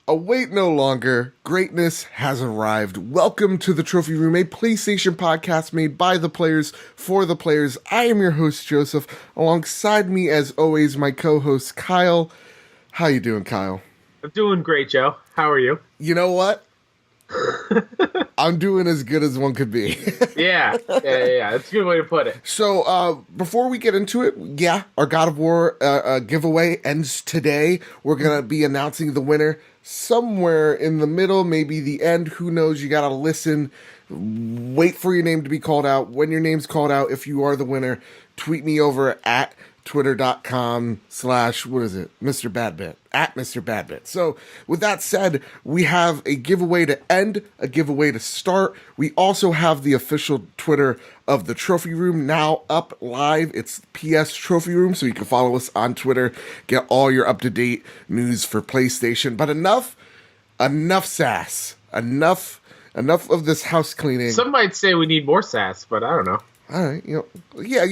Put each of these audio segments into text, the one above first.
Await no longer. Greatness has arrived. Welcome to the Trophy Room, a PlayStation podcast made by the players for the players. I am your host, Joseph. Alongside me, as always, my co-host, Kyle. How you doing, Kyle? I'm doing great, Joe. How are you? You know what? I'm doing as good as one could be. Yeah. That's a good way to put it. So, before we get into it, our God of War giveaway ends today. We're going to be announcing the winner somewhere in the middle, maybe the end. Who knows? You got to listen. Wait for your name to be called out. When your name's called out, if you are the winner, tweet me over at twitter.com/ Mr. Badbit, at Mr. Badbit. So with that said, we have a giveaway to end, a giveaway to start. We also have the official Twitter of the Trophy Room now up live. It's PS Trophy Room, so you can follow us on Twitter, get all your up-to-date news for PlayStation. But enough sass. Enough of this house cleaning. Some might say we need more sass, but I don't know. All right, you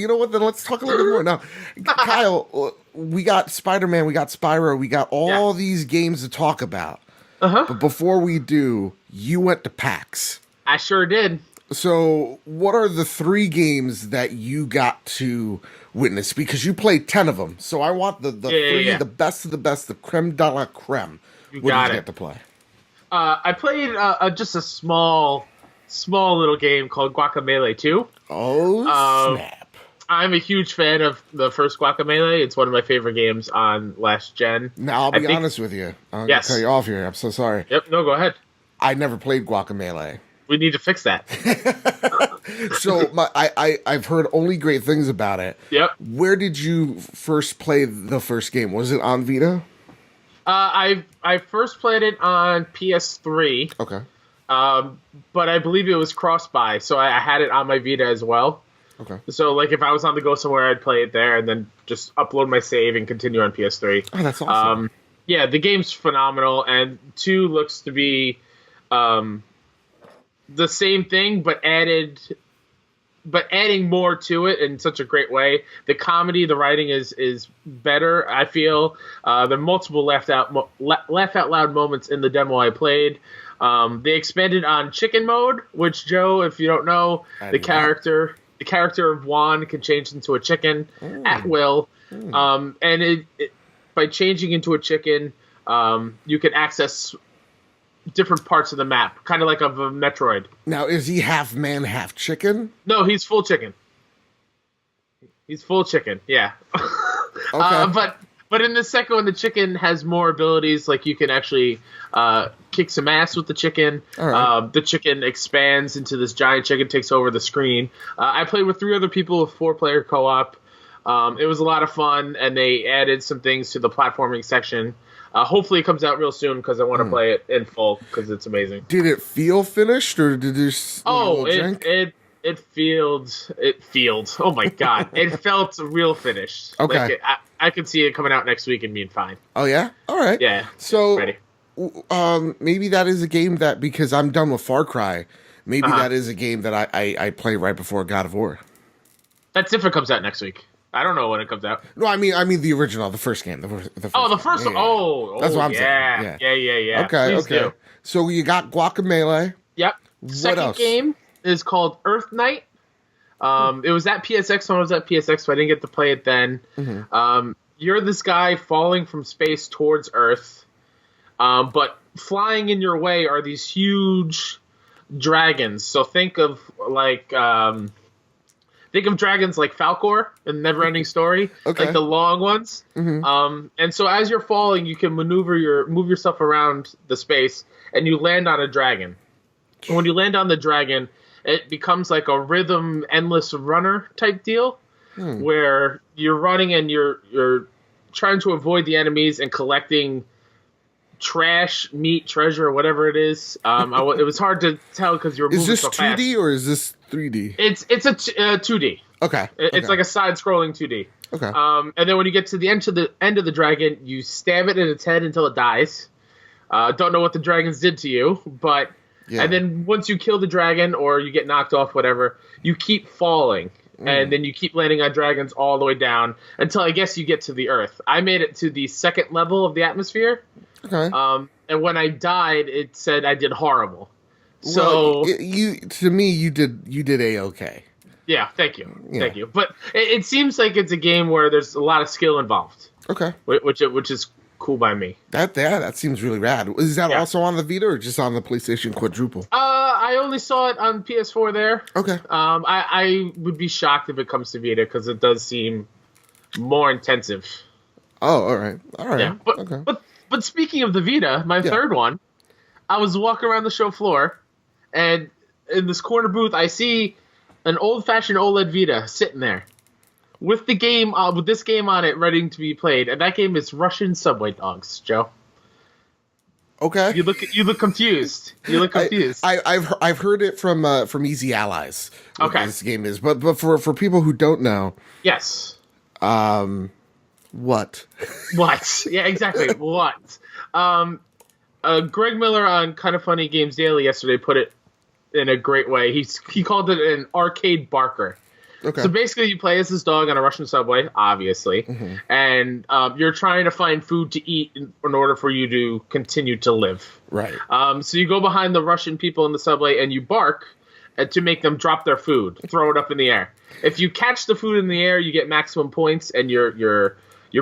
know what, then let's talk a little bit more. Now, Kyle, we got Spider-Man, we got Spyro, we got all these games to talk about. But before we do, you went to PAX. I sure did. So, what are the 3 games that you got to witness? Because you played 10 of them. So I want the three, the best of the best, the creme de la creme. What did you get to play? I played just a small little game called Guacamelee 2. Oh, snap. I'm a huge fan of the first Guacamelee. It's one of my favorite games on last gen. Now, I'll be honest with you. I'm going to cut you off here. I'm so sorry. Yep, no, go ahead. I never played Guacamelee. We need to fix that. So I've heard only great things about it. Yep. Where did you first play the first game? Was it on Vita? I first played it on PS3. Okay. But I believe it was cross-buy, so I had it on my Vita as well. Okay. So, like, if I was on the go somewhere, I'd play it there and then just upload my save and continue on PS3. Oh, that's awesome. Yeah, the game's phenomenal, and 2 looks to be the same thing, but adding more to it in such a great way. The comedy, the writing is better, I feel. There are multiple laugh out loud moments in the demo I played. They expanded on chicken mode, which, Joe, if you don't know, the character of Juan can change into a chicken at will. And it by changing into a chicken, you can access different parts of the map, kind of like of a Metroid. Now, is he half man, half chicken? No, he's full chicken. He's full chicken, yeah. Okay. But in the second one, the chicken has more abilities. Like, you can actually kick some ass with the chicken. All right. The chicken expands into this giant chicken, takes over the screen. I played with 3 other people with 4-player co-op. It was a lot of fun, and they added some things to the platforming section. Hopefully it comes out reol soon, because I want to play it in full, because it's amazing. Did it feel finished, or did you It feels. Oh my god, it felt real finished. Okay, like I could see it coming out next week and being fine. Oh yeah, all right. Yeah. So, ready. Maybe that is a game that, because I'm done with Far Cry, maybe that is a game that I play right before God of War. That's if it comes out next week. I don't know when it comes out. No, I mean the original, the first game. The first the first one. Oh, that's what I'm saying. Yeah. Okay, Please okay. do. So you got Guacamelee. Yep. Second game is called Earth Night. It was at PSX when I was at PSX, so I didn't get to play it then. Mm-hmm. You're this guy falling from space towards Earth, but flying in your way are these huge dragons. So think of dragons like Falcor in Neverending Story, like the long ones. Mm-hmm. And so as you're falling, you can move yourself around the space, and you land on a dragon. And when you land on the dragon, it becomes like a rhythm endless runner type deal, where you're running and you're trying to avoid the enemies and collecting trash, meat, treasure, whatever it is. It was hard to tell because you're moving so fast. Is this 2D or is this 3D? It's a 2D. Okay. It's like a side-scrolling 2D. Okay. And then when you get to the end of the dragon, you stab it in its head until it dies. Don't know what the dragons did to you, but and then once you kill the dragon or you get knocked off, whatever, you keep falling. And then you keep landing on dragons all the way down until I guess you get to the Earth. I made it to the second level of the atmosphere. Okay. and when I died, it said I did horrible. So well, you did A-okay. yeah, thank you, thank you. But it seems like it's a game where there's a lot of skill involved. Okay, which is cool by me. That seems really rad. Is that also on the Vita or just on the PlayStation Quadruple? I only saw it on PS4 there. Okay. I would be shocked if it comes to Vita because it does seem more intensive. Oh, all right. Yeah, but speaking of the Vita, my third one, I was walking around the show floor, and in this corner booth, I see an old-fashioned OLED Vita sitting there with the game, with this game on it, ready to be played, and that game is Russian Subway Dogs. Joe. Okay. You look confused. You look confused. I've heard it from Easy Allies. Okay. This game is, but for people who don't know, yes. What? What? Yeah, exactly. What? Greg Miller on Kind of Funny Games Daily yesterday put it in a great way. He called it an arcade barker. Okay. So basically, you play as this dog on a Russian subway, obviously, and you're trying to find food to eat in order for you to continue to live. Right. So you go behind the Russian people in the subway and you bark to make them drop their food, throw it up in the air. If you catch the food in the air, you get maximum points, and your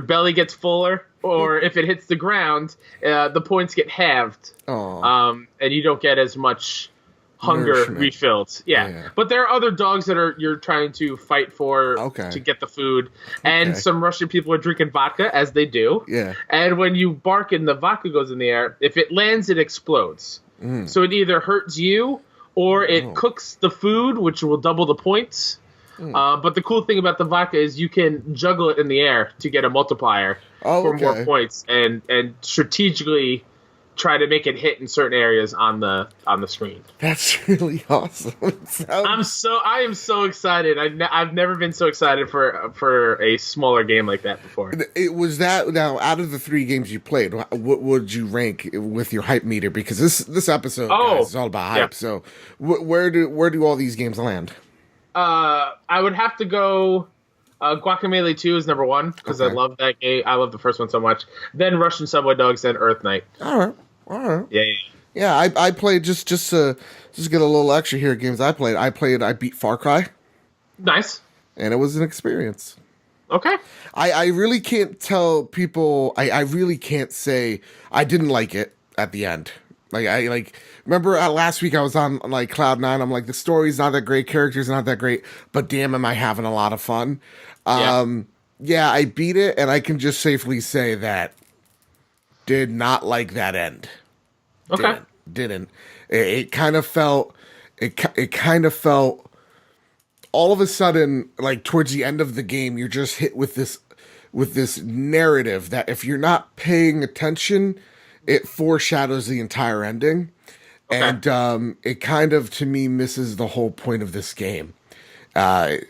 belly gets fuller. Or if it hits the ground, the points get halved, and you don't get as much hunger refilled. Yeah. But there are other dogs that you're trying to fight for to get the food. And some Russian people are drinking vodka, as they do. Yeah. And when you bark and the vodka goes in the air, if it lands, it explodes. So it either hurts you or it cooks the food, which will double the points. But the cool thing about the vodka is you can juggle it in the air to get a multiplier for more points and strategically try to make it hit in certain areas on the screen. That's really awesome. I am so excited. I've never been so excited for a smaller game like that before. It was that. Now, out of the 3 games you played, what would you rank with your hype meter? Because this episode guys, is all about hype. Yeah. So where do all these games land? I would have to go. Guacamelee 2 is number 1 because I love that game. I love the first one so much. Then Russian Subway Dogs, then Earth Knight. All right. Yeah. I played just to get a little extra here. Games I played. I beat Far Cry. Nice. And it was an experience. Okay. I really can't tell people. I really can't say I didn't like it at the end. Remember last week I was on like Cloud 9. I'm like, the story's not that great, characters not that great, but damn, am I having a lot of fun. Yeah, I beat it, and I can just safely say that did not like that end. Okay. Didn't. It kind of felt all of a sudden, like towards the end of the game, you're just hit with this narrative that if you're not paying attention, it foreshadows the entire ending. Okay. And it kind of, to me, misses the whole point of this game. I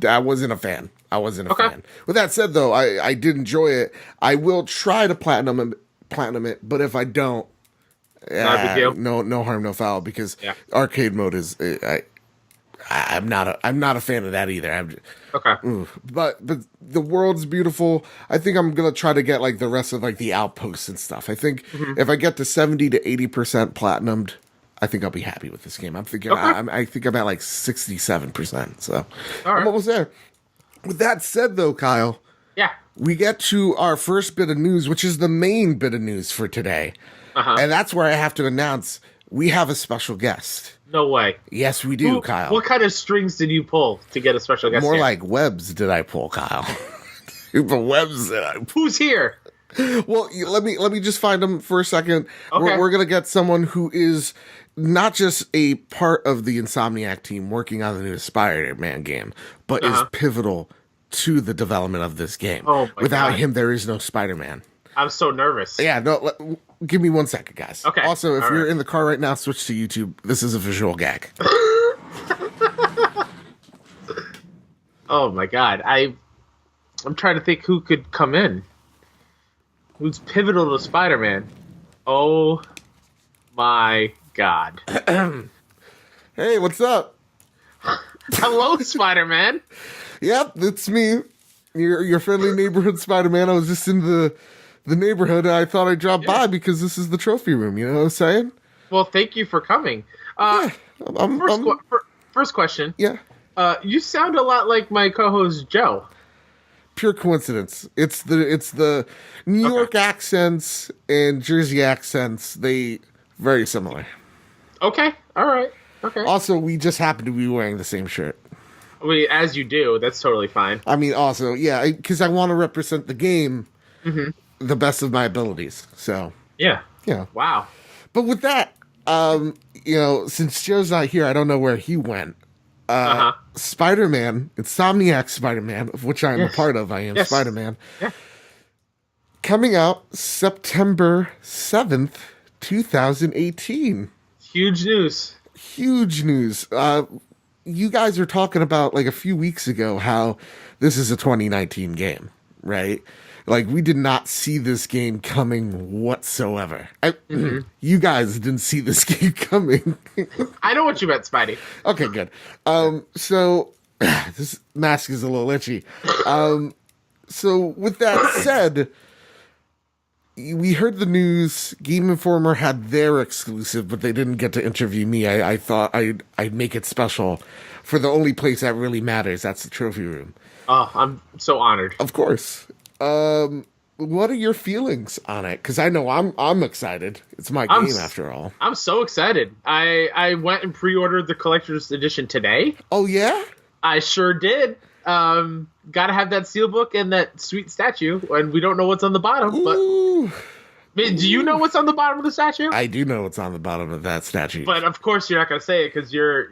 wasn't a fan. A fan. With that said, though, I did enjoy it. I will try to platinum it, but if I don't, not a big deal. No harm, no foul, because arcade mode is I'm not a fan of that either. But the world's beautiful. I think I'm gonna try to get like the rest of like the outposts and stuff. I think if I get to 70 to 80% platinumed, I think I'll be happy with this game. I'm thinking I think I'm at like 67%. So I'm almost there. With that said, though, Kyle, we get to our first bit of news, which is the main bit of news for today, and that's where I have to announce we have a special guest. No way. Yes, we do, Kyle. What kind of strings did you pull to get a special guest? More like webs did I pull, Kyle. The webs that I pull. Who's here? Well, let me just find him for a second. Okay. We're gonna get someone who is not just a part of the Insomniac team working on the new Spider-Man game, but is pivotal to the development of this game. Without him, there is no Spider-Man. I'm so nervous. Yeah, no. Give me 1 second, guys. Okay. Also, if you're in the car right now, switch to YouTube. This is a visual gag. Oh my god, I'm trying to think who could come in. Who's pivotal to Spider-Man? Oh my god. Hey, what's up? Hello, Spider-Man. Yep, it's me. Your friendly neighborhood Spider-Man. I was just in the the neighborhood. I thought I'd drop by because this is the trophy room. You know what I'm saying? Well, thank you for coming. Yeah, First question. yeah. You sound a lot like my co-host Joe. Pure coincidence. It's the New York accents and Jersey accents. They very similar. Okay. All right. Okay. Also, we just happen to be wearing the same shirt. As you do, that's totally fine. I mean, also, yeah, because I want to represent the game the best of my abilities. So, Yeah. yeah. Wow. But with that, since Joe's not here, I don't know where he went. Spider-Man, Insomniac Spider-Man, of which I am a part of. I am Spider-Man. Yeah. Coming out September 7th, 2018. Huge news. Huge news. You guys were talking about like a few weeks ago how this is a 2019 game, right? Like, we did not see this game coming whatsoever. You guys didn't see this game coming. I know what you meant, Spidey. Okay, good. So this mask is a little itchy. So with that said, we heard the news. Game Informer had their exclusive, but they didn't get to interview me. I thought I'd make it special for the only place that really matters. That's the trophy room. Oh, I'm so honored. Of course. What are your feelings on it? Because I know I'm excited. It's my game after all. I'm so excited. I went and pre-ordered the collector's edition today. Oh yeah? I sure did. Gotta have that steelbook and that sweet statue, and we don't know what's on the bottom. Ooh. But do you know what's on the bottom of the statue? I do know what's on the bottom of that statue. But of course you're not gonna say it because you're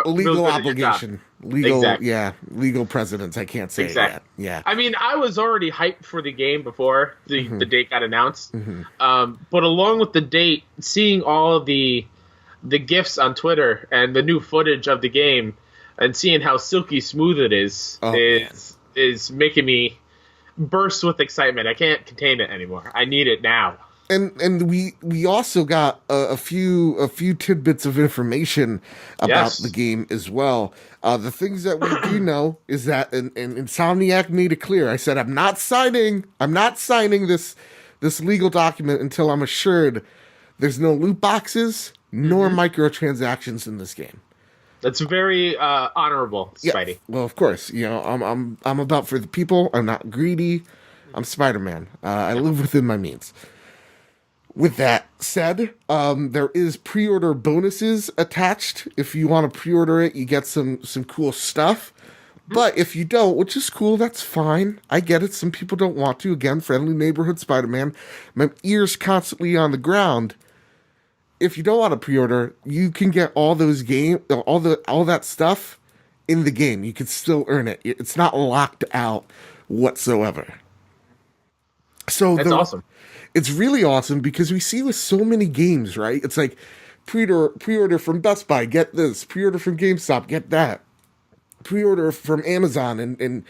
legal obligation. Legal, exactly. Yeah, legal precedence. I can't say exactly. it yet. Yeah. I mean, I was already hyped for the game before the date got announced. But along with the date, seeing all of the GIFs on Twitter and the new footage of the game, and seeing how silky smooth it is making me burst with excitement. I can't contain it anymore. I need it now. And we also got a few tidbits of information about the game as well. The things that we do know is that and Insomniac made it clear. I said I'm not signing this legal document until I'm assured there's no loot boxes nor microtransactions in this game. That's very honorable, Spidey. Yeah, well, of course, I'm about for the people. I'm not greedy. I'm Spider-Man. I live within my means. With that said, there is pre-order bonuses attached. If you want to pre-order it, you get some cool stuff. But if you don't, which is cool, that's fine. I get it. Some people don't want to. Again, friendly neighborhood Spider-Man. My ears constantly on the ground. If you don't want to pre-order, you can get all those all that stuff in the game. You can still earn it. It's not locked out whatsoever. So that's awesome. It's really awesome because we see with so many games, right? It's like pre-order from Best Buy, get this. Pre-order from GameStop, get that. Pre-order from Amazon, and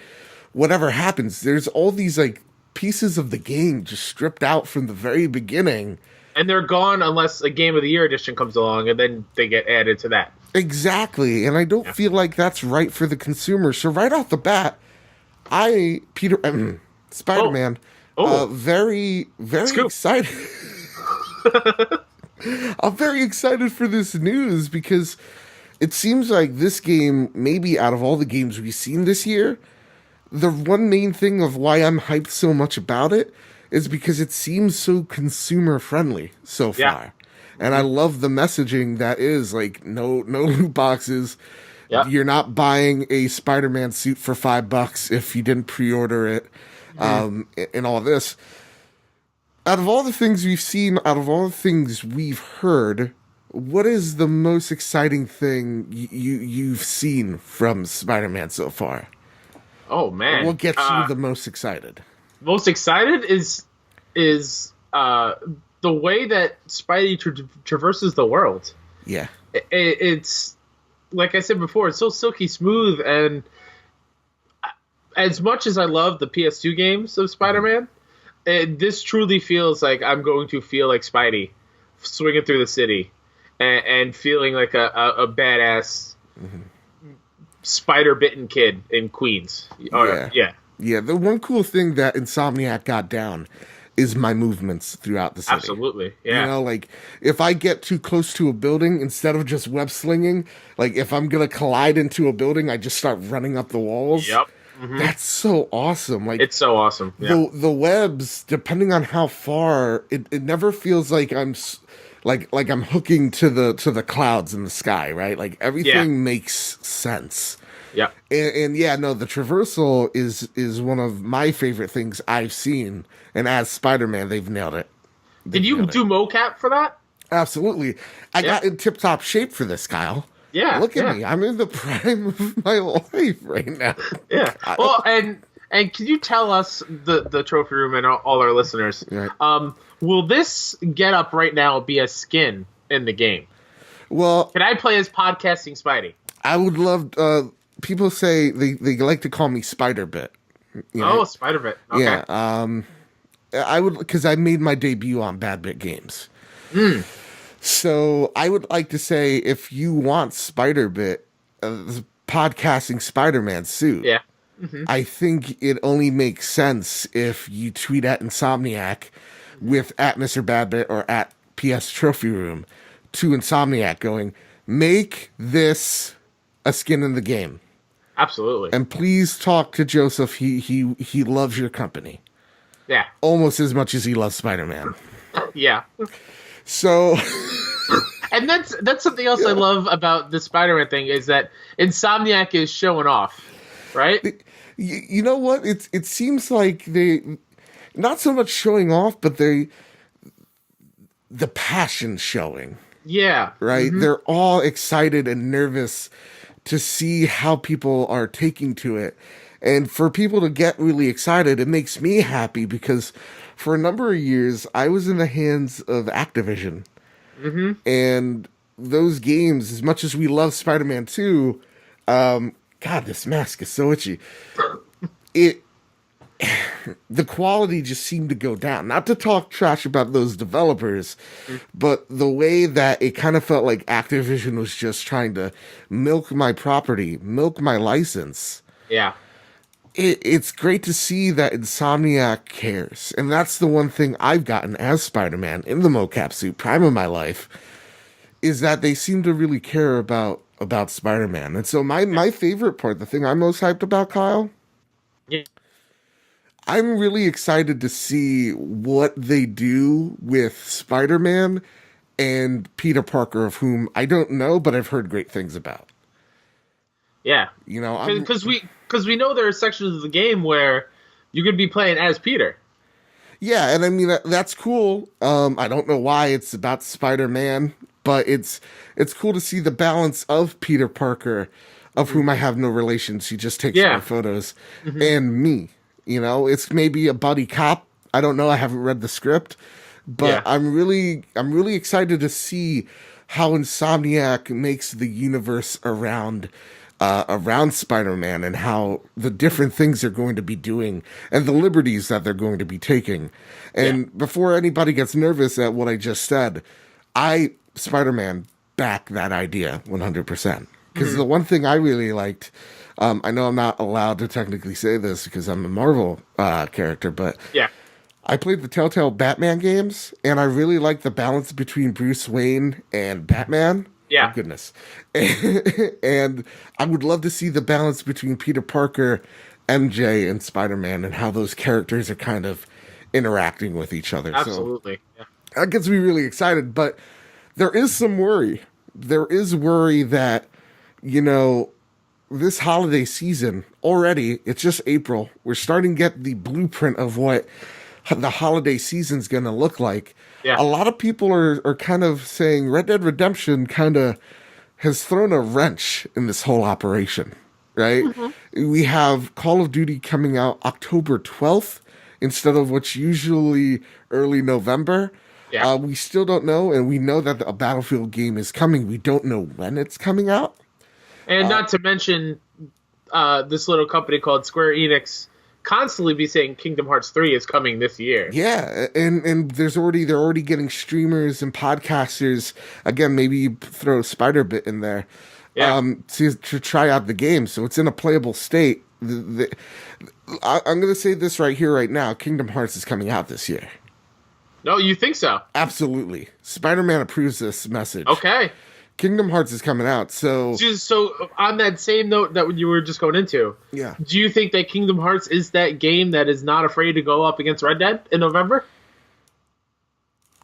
whatever happens, there's all these like pieces of the game just stripped out from the very beginning. And they're gone unless a Game of the Year edition comes along, and then they get added to that. Exactly, and I don't feel like that's right for the consumer. So right off the bat, Spider-Man... very, very excited. I'm very excited for this news because it seems like this game, maybe out of all the games we've seen this year, the one main thing of why I'm hyped so much about it is because it seems so consumer friendly so far. And I love the messaging that is like no loot boxes. Yeah. You're not buying a Spider-Man suit for $5 if you didn't pre-order it. And all this. Out of all the things we've seen, out of all the things we've heard, what is the most exciting thing you've seen from Spider-Man so far? Oh man, what gets you the most excited? Most excited is the way that Spidey traverses the world. Yeah, it's like I said before, it's so silky smooth, and as much as I love the PS2 games of Spider-Man, this truly feels like I'm going to feel like Spidey swinging through the city and feeling like a badass spider-bitten kid in Queens. Yeah. The one cool thing that Insomniac got down is my movements throughout the city. Absolutely. Yeah. You know, like if I get too close to a building, instead of just web slinging, like if I'm gonna collide into a building, I just start running up the walls. Yep. Mm-hmm. That's so awesome. Like It's so awesome. Yeah. the webs, depending on how far, it never feels like like I'm hooking to the clouds in the sky, right? Like everything makes sense. Yeah. And yeah, no, the traversal is one of my favorite things I've seen. And as Spider-Man, they've nailed it. Did you do mocap for that? Absolutely. I got in tip-top shape for this, Kyle. Yeah. Look at me. I'm in the prime of my life right now. Yeah. Well, and can you tell us, the trophy room and all our listeners, Right. Will this get up right now be a skin in the game? Well, Can I play as podcasting Spidey? I would love, people say they like to call me Spider-Bit. You know? Oh, Spider-Bit. Okay. Yeah. I would, because I made my debut on Bad Bit Games. So I would like to say, if you want Spider-Bit, podcasting Spider-Man suit, Yeah. I think it only makes sense if you tweet at Insomniac with at Mr. Badbit or at PS Trophy Room to Insomniac going, make this a skin in the game. Absolutely. And please talk to Joseph. He loves your company Yeah. almost as much as he loves Spider-Man. Yeah. So And that's something else I love about the Spider-Man thing is that Insomniac is showing off, right? you know what? It seems like they not so much showing off, but the passion showing. Yeah. Right? They're all excited and nervous to see how people are taking to it. And for people to get really excited, it makes me happy because for a number of years, I was in the hands of Activision. And those games, as much as we love Spider-Man 2, God, this mask is so itchy. The quality just seemed to go down. Not to talk trash about those developers, but the way that it kind of felt like Activision was just trying to milk my property, milk my license. Yeah. It's great to see that Insomniac cares. And that's the one thing I've gotten as Spider-Man in the mocap suit, prime of my life, is that they seem to really care about Spider-Man. And so my favorite part, the thing I'm most hyped about, Kyle, Yeah. I'm really excited to see what they do with Spider-Man and Peter Parker, of whom I don't know, but I've heard great things about. Yeah. You know, Because we know there are sections of the game where you could be playing as Peter. yeah, and I mean that's cool. I don't know why it's about Spider-Man, but it's cool to see the balance of Peter Parker, of whom I have no relations. He just takes my photos, and me. You know, it's maybe a buddy cop. I don't know. I haven't read the script, but I'm really excited to see how Insomniac makes the universe around Spider-Man and how the different things they're going to be doing and the liberties that they're going to be taking. And before anybody gets nervous at what I just said, Spider-Man, back that idea 100%. Because the one thing I really liked, I know I'm not allowed to technically say this because I'm a Marvel character, but I played the Telltale Batman games, and I really liked the balance between Bruce Wayne and Batman. Yeah. Oh, goodness. And I would love to see the balance between Peter Parker, MJ, and Spider-Man and how those characters are kind of interacting with each other. Absolutely. So that gets me really excited, but there is some worry. There is worry that, you know, this holiday season already, it's just April. We're starting to get the blueprint of what the holiday season's going to look like. Yeah. A lot of people are kind of saying Red Dead Redemption kind of has thrown a wrench in this whole operation, right? We have Call of Duty coming out October 12th instead of what's usually early November. Yeah. We still don't know, and we know that a Battlefield game is coming. We don't know when it's coming out. And not to mention this little company called Square Enix constantly be saying Kingdom Hearts 3 is coming this year. Yeah, and they're already getting streamers and podcasters. Again, maybe you throw Spider-Bit in there to try out the game. So it's in a playable state. I'm going to say this right here, right now. Kingdom Hearts is coming out this year. No, you think so? Absolutely. Spider-Man approves this message. Okay. Kingdom Hearts is coming out, so On that same note that you were just going into, yeah. do you think that Kingdom Hearts is that game that is not afraid to go up against Red Dead in November?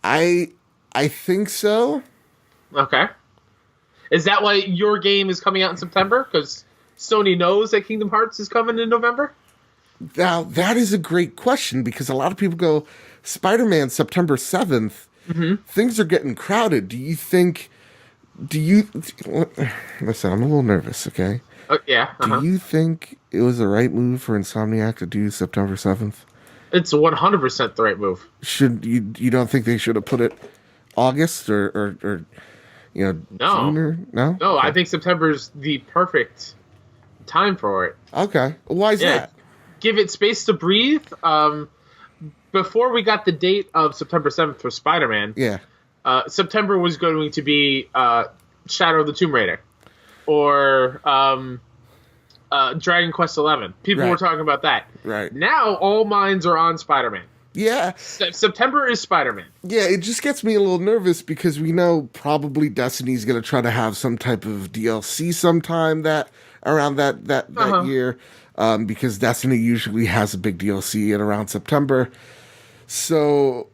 I think so. Okay. Is that why your game is coming out in September? Because Sony knows that Kingdom Hearts is coming in November? Now, that is a great question, because a lot of people go, Spider-Man September 7th, things are getting crowded. Listen, I'm a little nervous, okay? Yeah. Do you think it was the right move for Insomniac to do September 7th? It's 100% the right move. You don't think they should have put it August or June or no? No, Okay. I think September's the perfect time for it. Okay. Why is that? Give it space to breathe. Before we got the date of September 7th for Spider-Man, September was going to be Shadow of the Tomb Raider or Dragon Quest XI. People were talking about that. Right. Now all minds are on Spider-Man. Yeah. September is Spider-Man. Yeah, it just gets me a little nervous because we know probably Destiny's going to try to have some type of DLC sometime around that year, because Destiny usually has a big DLC at around September. So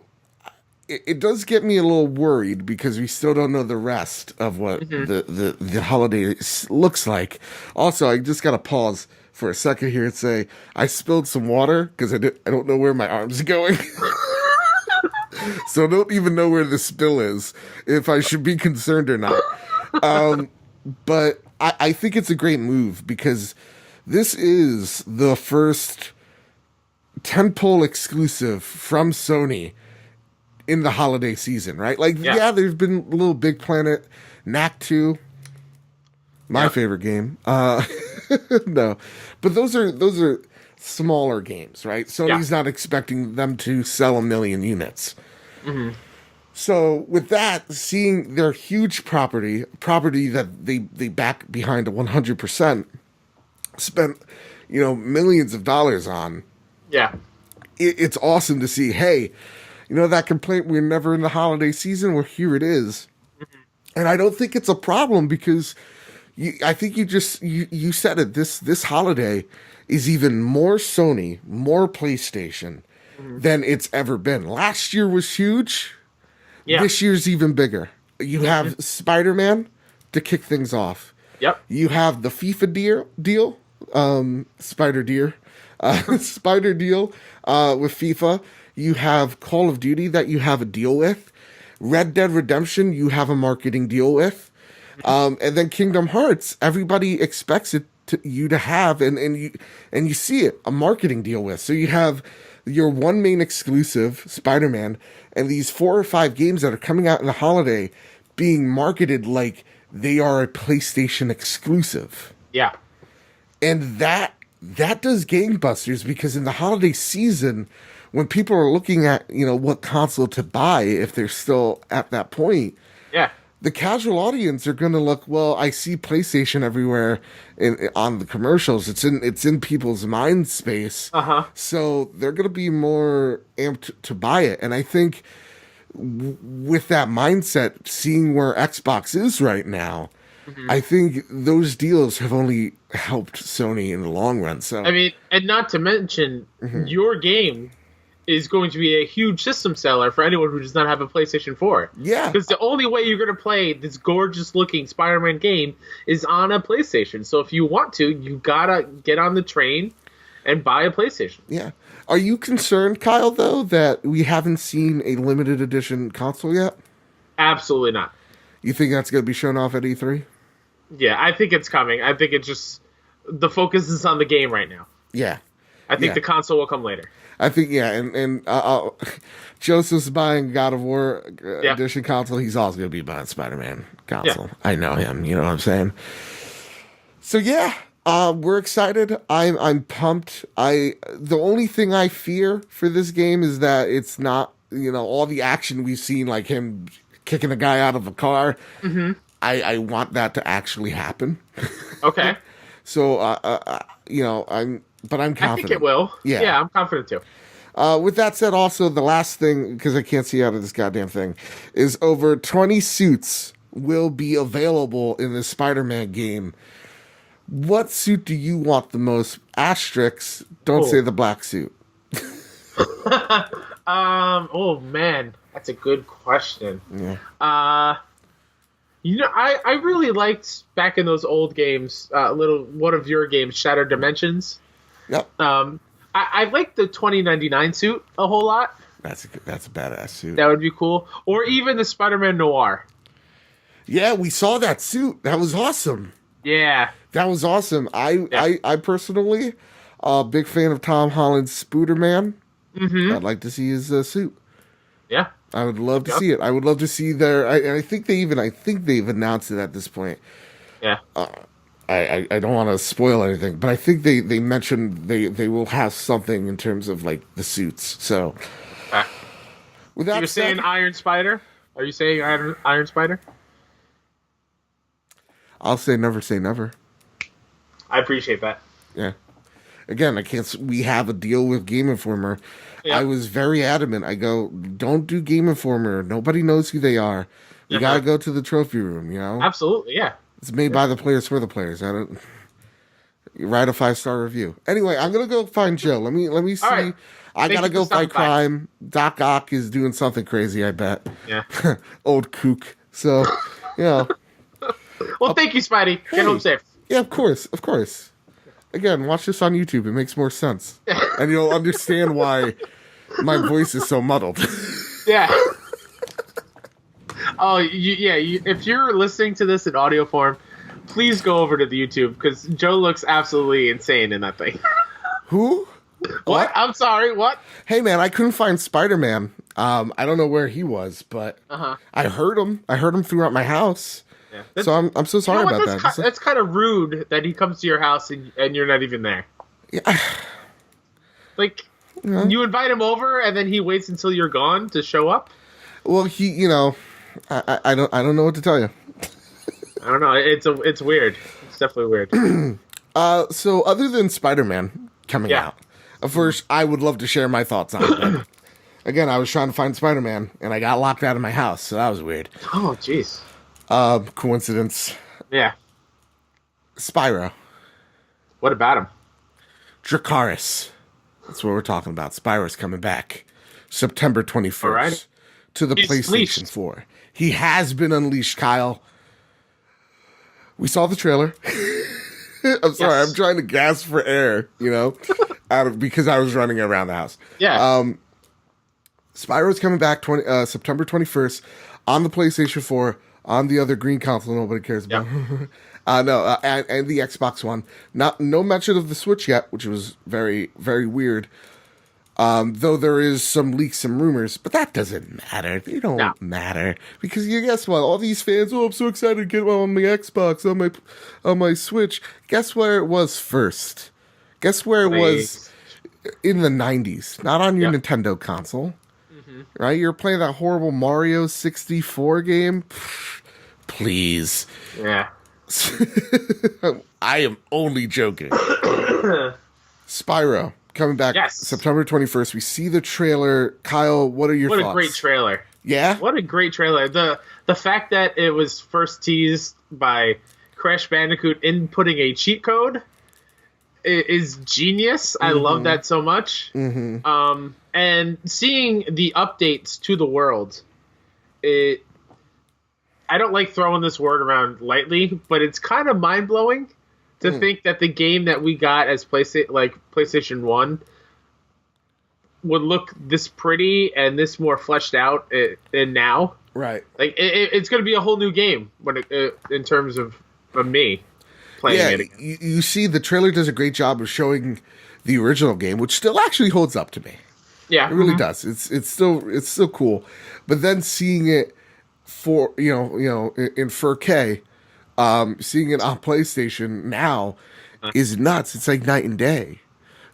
it does get me a little worried because we still don't know the rest of what the holiday looks like. Also, I just got to pause for a second here and say I spilled some water because I don't know where my arm's going. So I don't even know where the spill is, if I should be concerned or not. But I think it's a great move because this is the first tentpole exclusive from Sony in the holiday season, right? Like, there's been Little Big Planet, Knack 2, my favorite game. No, but those are smaller games, right? Sony's not expecting them to sell 1 million units. So with that, seeing their huge property that they back behind 100%, spent millions of dollars on. Yeah, it's awesome to see. Hey, that complaint, we're never in the holiday season. Well, here it is. And I don't think it's a problem because I think you said it. This holiday is even more Sony, more PlayStation than it's ever been. Last year was huge. Yeah. This year's even bigger. You have Spider-Man to kick things off. Yep. You have the FIFA deal, Spider deal with FIFA. You have Call of Duty that you have a deal with. Red Dead Redemption, you have a marketing deal with. And then Kingdom Hearts, everybody expects you to have, and you see it, a marketing deal with. So you have your one main exclusive, Spider-Man, and these 4 or 5 games that are coming out in the holiday being marketed like they are a PlayStation exclusive. Yeah. And that does gangbusters because in the holiday season, when people are looking at, what console to buy, if they're still at that point, the casual audience are going to look, well, I see PlayStation everywhere on the commercials. It's in people's mind space. So they're going to be more amped to buy it. And I think with that mindset, seeing where Xbox is right now, I think those deals have only helped Sony in the long run. So I mean, and not to mention, your game is going to be a huge system seller for anyone who does not have a PlayStation 4. Yeah. Because the only way you're going to play this gorgeous-looking Spider-Man game is on a PlayStation. So if you want to, you got to get on the train and buy a PlayStation. Yeah. Are you concerned, Kyle, though, that we haven't seen a limited edition console yet? Absolutely not. You think that's going to be shown off at E3? Yeah, I think it's coming. I think it's just the focus is on the game right now. Yeah. I think the console will come later. I think, and Joseph's buying God of War edition console. He's also going to be buying Spider-Man console. Yeah. I know him. You know what I'm saying? So, we're excited. I'm pumped. The only thing I fear for this game is that it's not, all the action we've seen, like him kicking a guy out of a car. I want that to actually happen. Okay. So, I'm confident. I think it will. Yeah, I'm confident too. With that said, also, the last thing, because I can't see out of this goddamn thing, is over 20 suits will be available in the Spider-Man game. What suit do you want the most? Asterix, don't say the black suit. Oh man, that's a good question. Yeah. I really liked back in those old games, one of your games, Shattered Dimensions. Yep. I like the 2099 suit a whole lot. That's a badass suit. That would be cool. Or even the Spider-Man Noir. Yeah, we saw that suit. That was awesome. Yeah. That was awesome. I personally, big fan of Tom Holland's Spider-Man. Mm-hmm. I'd like to see his suit. Yeah. I would love to see it. I would love to see their. I think they've announced it at this point. Yeah. I don't want to spoil anything, but I think they mentioned they will have something in terms of like the suits. So, with that you're saying Iron Spider? Are you saying Iron Spider? I'll say never. I appreciate that. Yeah. Again, I can't. We have a deal with Game Informer. Yep. I was very adamant. I go, don't do Game Informer. Nobody knows who they are. You gotta go to the trophy room. You know. Absolutely. Yeah. It's made by the players for the players. I don't. You write a 5-star review. Anyway, I'm gonna go find Joe. Let me see. Right. I gotta go fight crime. Doc Ock is doing something crazy. I bet. Yeah. Old kook. So, you know. Well, thank you, Spidey. Get home safe. Yeah, of course. Again, watch this on YouTube. It makes more sense. And you'll understand why my voice is so muddled. Yeah. Oh, if you're listening to this in audio form, please go over to the YouTube, because Joe looks absolutely insane in that thing. Who? What? I'm sorry, what? Hey, man, I couldn't find Spider-Man. I don't know where he was, but I heard him. I heard him throughout my house. Yeah. So I'm so sorry about that. That's kind of rude that he comes to your house and you're not even there. Yeah. Like, you invite him over and then he waits until you're gone to show up? Well, I don't know what to tell you. I don't know. It's weird. It's definitely weird. So other than Spider-Man coming out, of course, I would love to share my thoughts on it. Again, I was trying to find Spider-Man and I got locked out of my house, so that was weird. Oh, jeez. Coincidence. Yeah. Spyro. What about him? Dracarys. That's what we're talking about. Spyro's coming back September 21st to the PlayStation 4. He has been unleashed, Kyle. We saw the trailer. I'm sorry, I'm trying to gasp for air, because I was running around the house. Yeah. Spyro's coming back September 21st on the PlayStation 4. On the other green console nobody cares about. Yep. And the Xbox One. No mention of the Switch yet, which was very, very weird. Though there is some leaks and rumors, but that doesn't matter. They don't matter. Because guess what? All these fans, I'm so excited to get one on my Xbox, on my Switch. Guess where it was first? Guess where it was in the 90s. Not on your Nintendo console. Right? You're playing that horrible Mario 64 game? Please. Yeah. I am only joking. Spyro coming back September 21st. We see the trailer. Kyle, what are your thoughts? What a great trailer. Yeah? What a great trailer. The fact that it was first teased by Crash Bandicoot inputting a cheat code is genius. I love that so much. Mm-hmm. And seeing the updates to the world, I don't like throwing this word around lightly, but it's kind of mind-blowing to think that the game that we got as PlayStation 1 would look this pretty and this more fleshed out and now. Right. Like, it's going to be a whole new game in terms of me playing it. You see, the trailer does a great job of showing the original game, which still actually holds up to me. Yeah, it really does. It's still cool, but then seeing it for in 4K, seeing it on PlayStation now is nuts. It's like night and day.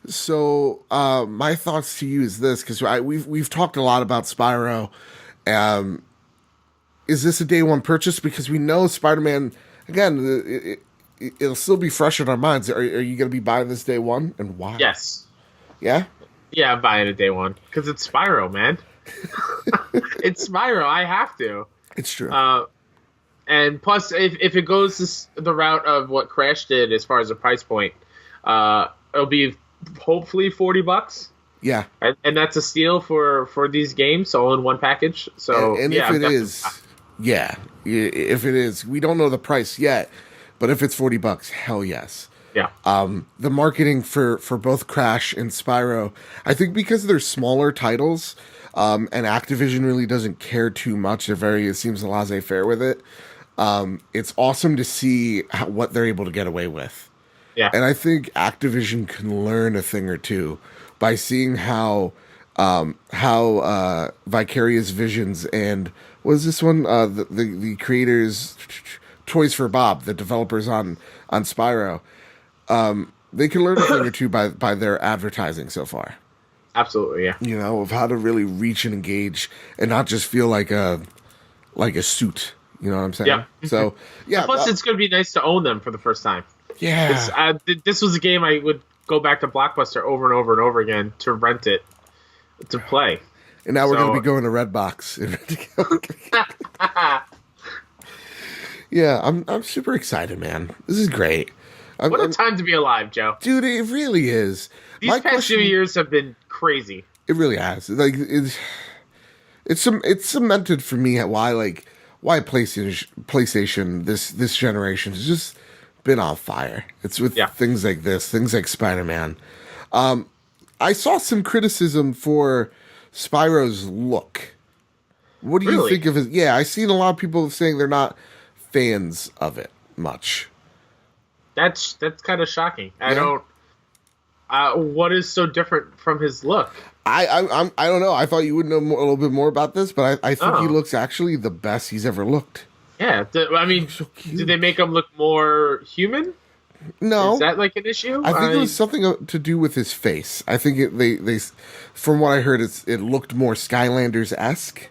So my thoughts to you is this, because we've talked a lot about Spyro. Is this a day one purchase? Because we know Spider-Man again. It'll still be fresh in our minds. Are you going to be buying this day one, and why? Yes. Yeah. Yeah, I'm buying it day one because it's Spyro, man. It's Spyro. I have to. It's true. And plus, if it goes the route of what Crash did as far as the price point, it'll be hopefully $40. Yeah, and that's a steal for these games all in one package. So and yeah, if it is, if it is, we don't know the price yet, but if it's $40, hell yes. Yeah. The marketing for both Crash and Spyro, I think because they're smaller titles, and Activision really doesn't care too much. It seems laissez-faire with it. It's awesome to see what they're able to get away with. Yeah. And I think Activision can learn a thing or two by seeing how Vicarious Visions and what is this one? The creators, Toys for Bob, the developers on Spyro. They can learn a thing or two by their advertising so far. Absolutely, yeah. You know, of how to really reach and engage and not just feel like a suit. You know what I'm saying? Yeah. So, yeah. Plus, it's going to be nice to own them for the first time. Yeah. This was a game I would go back to Blockbuster over and over and over again to rent it, to play. And now we're going to be going to Redbox. Yeah, I'm super excited, man. This is great. What a time to be alive, Joe. Dude, it really is. These past few years have been crazy. It really has. Like it's cemented for me why PlayStation this generation has just been on fire. It's with things like this, things like Spider-Man. I saw some criticism for Spyro's look. What do you think of it? Yeah, I've seen a lot of people saying they're not fans of it much. That's kind of shocking. I don't. What is so different from his look? I don't know. I thought you would know a little bit more about this, but I think he looks actually the best he's ever looked. Yeah, I mean, so did they make him look more human? No. Is that like an issue? I think it was something to do with his face. I think they from what I heard, it looked more Skylanders-esque.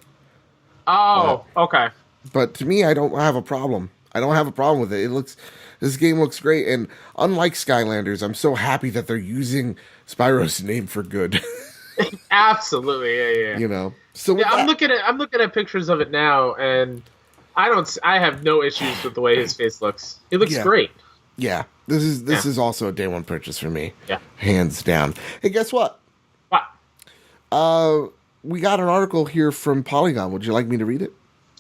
Oh, okay. But to me, I don't have a problem. I don't have a problem with it. This game looks great, and unlike Skylanders, I'm so happy that they're using Spyro's name for good. Absolutely, yeah. You know, so yeah, I'm looking at pictures of it now, and I have no issues with the way his face looks. He looks great. Yeah, this is also a day one purchase for me. Yeah, hands down. Hey, guess what? What? We got an article here from Polygon. Would you like me to read it?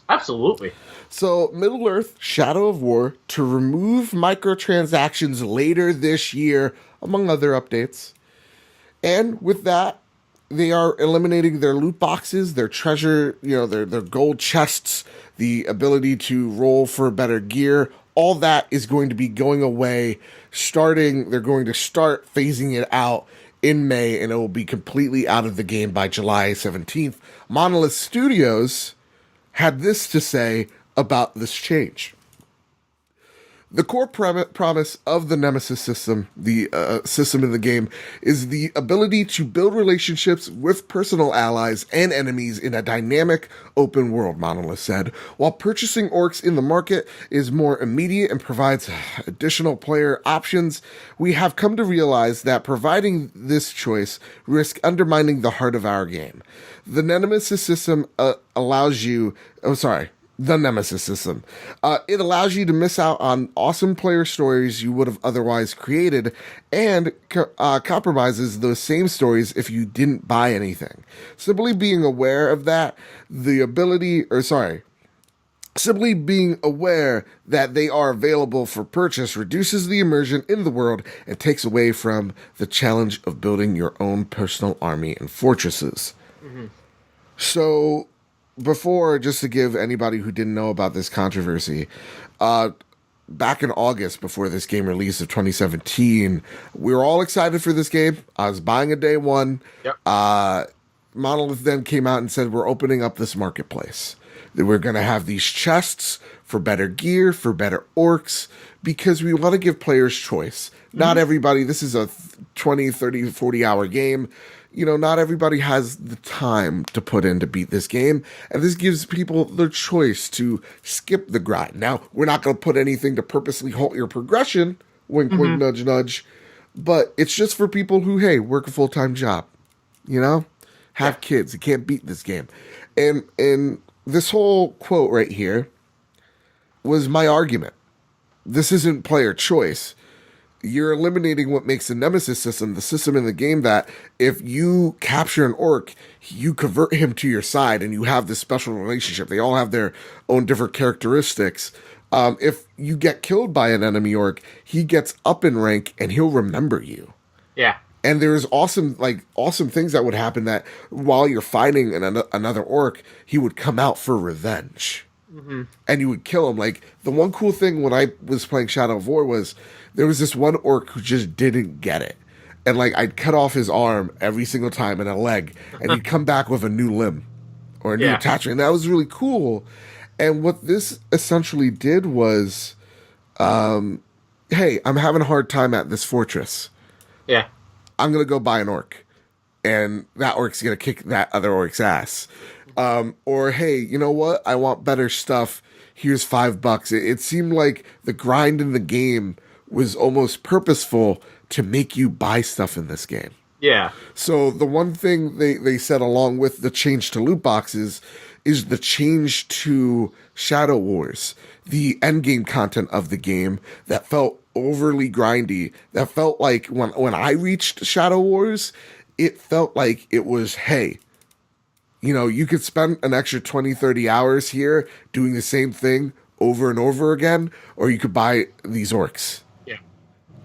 Absolutely. So, Middle-earth: Shadow of War to remove microtransactions later this year, among other updates. And with that, they are eliminating their loot boxes, their treasure, their gold chests, the ability to roll for better gear. All that is going to be going away they're going to start phasing it out in May, and it will be completely out of the game by July 17th. Monolith Studios had this to say about this change. The core promise of the Nemesis system, the system in the game, is the ability to build relationships with personal allies and enemies in a dynamic open world, Monolith said. While purchasing orcs in the market is more immediate and provides additional player options, we have come to realize that providing this choice risks undermining the heart of our game. The Nemesis system allows you... The Nemesis system. It allows you to miss out on awesome player stories you would have otherwise created, and compromises those same stories if you didn't buy anything. Simply being aware that they are available for purchase reduces the immersion in the world and takes away from the challenge of building your own personal army and fortresses. Mm-hmm. So... before, just to give anybody who didn't know about this controversy, back in August, before this game release of 2017, we were all excited for this game. I was buying it day one. Yep. Monolith then came out and said, we're opening up this marketplace. That we're going to have these chests for better gear, for better orcs, because we want to give players choice. Mm-hmm. Not everybody, this is a 20, 30, 40-hour game. Not everybody has the time to put in to beat this game, and this gives people the choice to skip the grind. Now, we're not going to put anything to purposely halt your progression, wink, wink, nudge, nudge, but it's just for people who, hey, work a full-time job. you know? Have kids. You can't beat this game. And this whole quote right here was my argument. This isn't player choice. You're eliminating what makes the Nemesis system, the system in the game that if you capture an orc, you convert him to your side and you have this special relationship. They all have their own different characteristics. If you get killed by an enemy orc, he gets up in rank and he'll remember you. Yeah. And there's awesome things that would happen that while you're fighting another orc, he would come out for revenge. Mm-hmm. And you would kill him. Like, the one cool thing when I was playing Shadow of War was there was this one orc who just didn't get it. And, like, I'd cut off his arm every single time and a leg, and he'd come back with a new limb or a new attachment. And that was really cool. And what this essentially did was, hey, I'm having a hard time at this fortress. Yeah. I'm going to go buy an orc. And that orc's going to kick that other orc's ass. Or, hey, you know what? I want better stuff. Here's $5. It seemed like the grind in the game was almost purposeful to make you buy stuff in this game. Yeah. So the one thing they said along with the change to loot boxes is the change to Shadow Wars, the endgame content of the game that felt overly grindy, that felt like when I reached Shadow Wars, it felt like it was, hey, you know, you could spend an extra 20, 30 hours here doing the same thing over and over again, or you could buy these orcs. Yeah.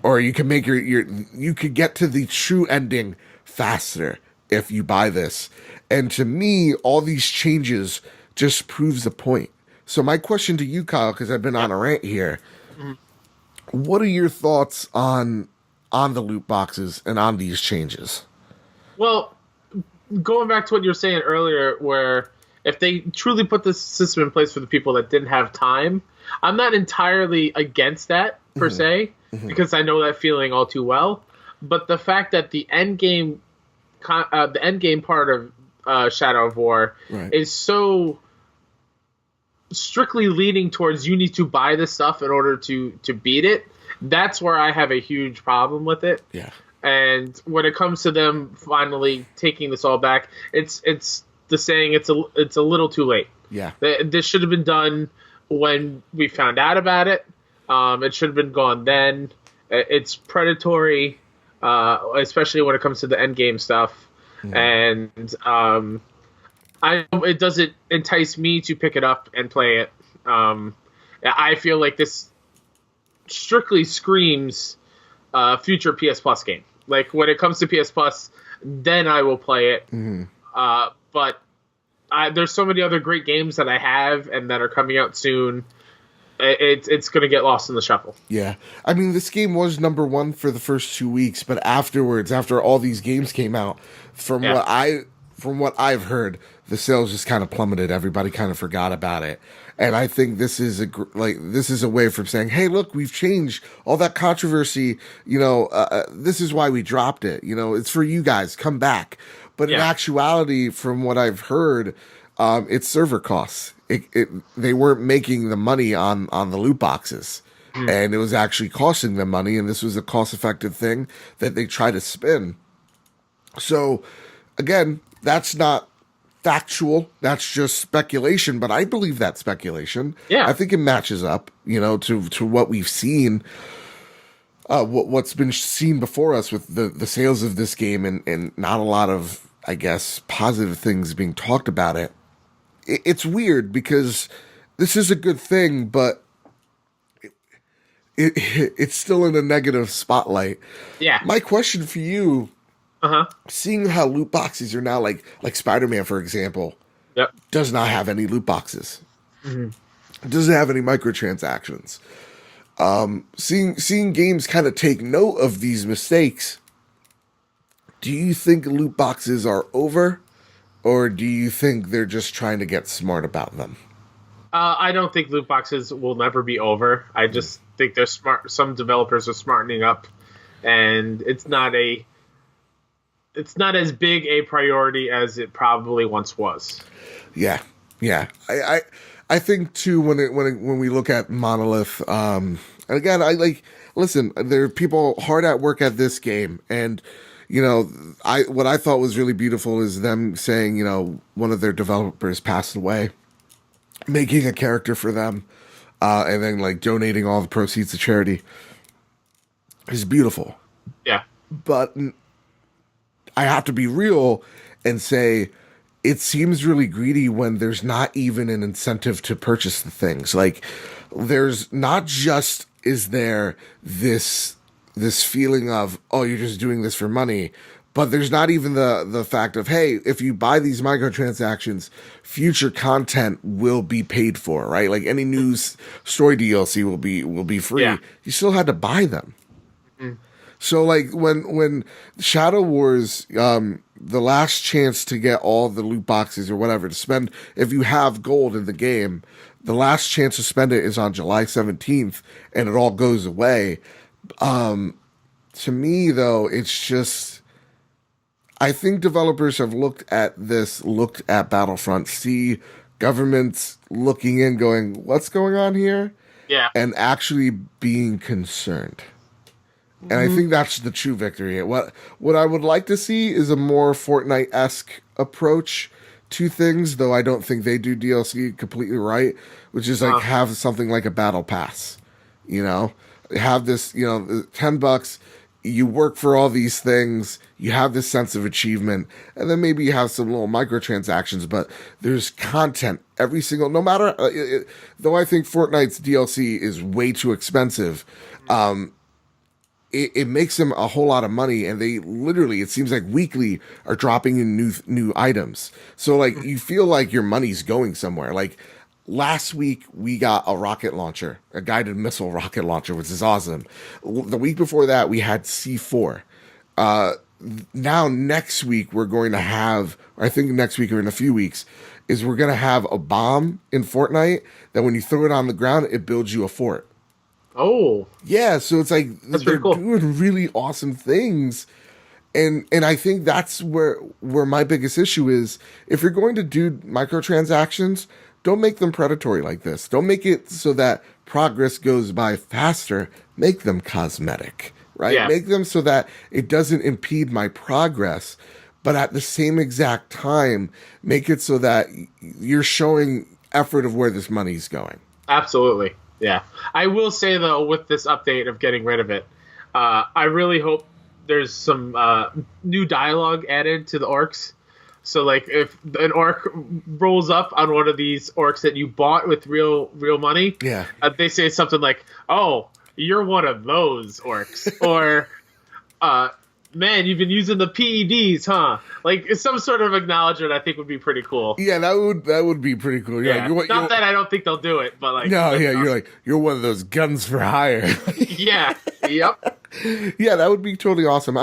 Or you can make you could get to the true ending faster if you buy this. And to me, all these changes just proves the point. So my question to you, Kyle, because I've been on a rant here, what are your thoughts on the loot boxes and on these changes? Well, going back to what you were saying earlier, where if they truly put this system in place for the people that didn't have time, I'm not entirely against that per se, because I know that feeling all too well. But the fact that the end game part of Shadow of War is so strictly leaning towards you need to buy this stuff in order to beat it, that's where I have a huge problem with it. Yeah. And when it comes to them finally taking this all back, it's the saying it's a little too late. Yeah. This should have been done when we found out about it. It should have been gone then. It's predatory, especially when it comes to the end game stuff. And it doesn't entice me to pick it up and play it. I feel like this strictly screams future PS Plus game. Like, when it comes to PS Plus, then I will play it. But there's so many other great games that I have and that are coming out soon. It's going to get lost in the shuffle. Yeah. I mean, this game was number one for the first 2 weeks, but afterwards, after all these games came out, from what I've heard, the sales just kind of plummeted. Everybody kind of forgot about it. And I think this is a way from saying, hey, look, we've changed all that controversy. You know, this is why we dropped it. You know, it's for you guys. Come back. But in actuality, from what I've heard, it's server costs. They weren't making the money on the loot boxes. And it was actually costing them money. And this was a cost-effective thing that they try to spin. So, again, that's not factual. That's just speculation, but I believe that speculation. Yeah. I think it matches up, you know, to what we've seen, what's been seen before us with the sales of this game and not a lot of, I guess, positive things being talked about it. It's weird because this is a good thing, but it's still in a negative spotlight. Yeah. My question for you, seeing how loot boxes are now, like Spider-Man, for example, does not have any loot boxes. It doesn't have any microtransactions. Seeing games kind of take note of these mistakes, do you think loot boxes are over, or do you think they're just trying to get smart about them? I don't think loot boxes will never be over. I just think they're smart. Some developers are smartening up, and it's not as big a priority as it probably once was. Yeah. I think too when we look at Monolith, and again, listen, there are people hard at work at this game, and what I thought was really beautiful is them saying, one of their developers passed away, making a character for them, and then like donating all the proceeds to charity. It's beautiful. Yeah. But I have to be real and say it seems really greedy when there's not even an incentive to purchase the things. Like, there's not just is there this feeling of, oh, you're just doing this for money, but there's not even the fact of, hey, if you buy these microtransactions, future content will be paid for, right? Like any new story DLC will be free. Yeah. You still had to buy them. So like when Shadow Wars, the last chance to get all the loot boxes or whatever to spend, if you have gold in the game, the last chance to spend it is on July 17th and it all goes away. To me though, it's just, I think developers have looked at Battlefront, see governments looking in going, what's going on here? Yeah. And actually being concerned. And I think that's the true victory. What I would like to see is a more Fortnite-esque approach to things, though I don't think they do DLC completely right, which is like have something like a battle pass. Have this, $10, you work for all these things, you have this sense of achievement, and then maybe you have some little microtransactions, but there's content every single, no matter, though I think Fortnite's DLC is way too expensive, it makes them a whole lot of money, and they literally, it seems like weekly, are dropping in new items. So like you feel like your money's going somewhere. Like last week we got a rocket launcher, a guided missile rocket launcher, which is awesome. The week before that we had C4. Now next week we're going to have, or I think next week or in a few weeks, is we're going to have a bomb in Fortnite that when you throw it on the ground, it builds you a fort. Oh. Yeah, so it's like they're cool. doing really awesome things. And I think that's where my biggest issue is. If you're going to do microtransactions, don't make them predatory like this. Don't make it so that progress goes by faster. Make them cosmetic, right? Yeah. Make them so that it doesn't impede my progress. But at the same exact time, make it so that you're showing effort of where this money's going. Absolutely. Yeah. I will say, though, with this update of getting rid of it, I really hope there's some new dialogue added to the orcs. So, like, if an orc rolls up on one of these orcs that you bought with real money, yeah, they say something like, oh, you're one of those orcs. Or, man, you've been using the PEDs, huh? Like, it's some sort of acknowledgement I think would be pretty cool. Yeah, that would be pretty cool. Yeah. Not that I don't think they'll do it, but like... No, yeah, awesome. You're one of those guns for hire. Yeah, yep. Yeah, that would be totally awesome.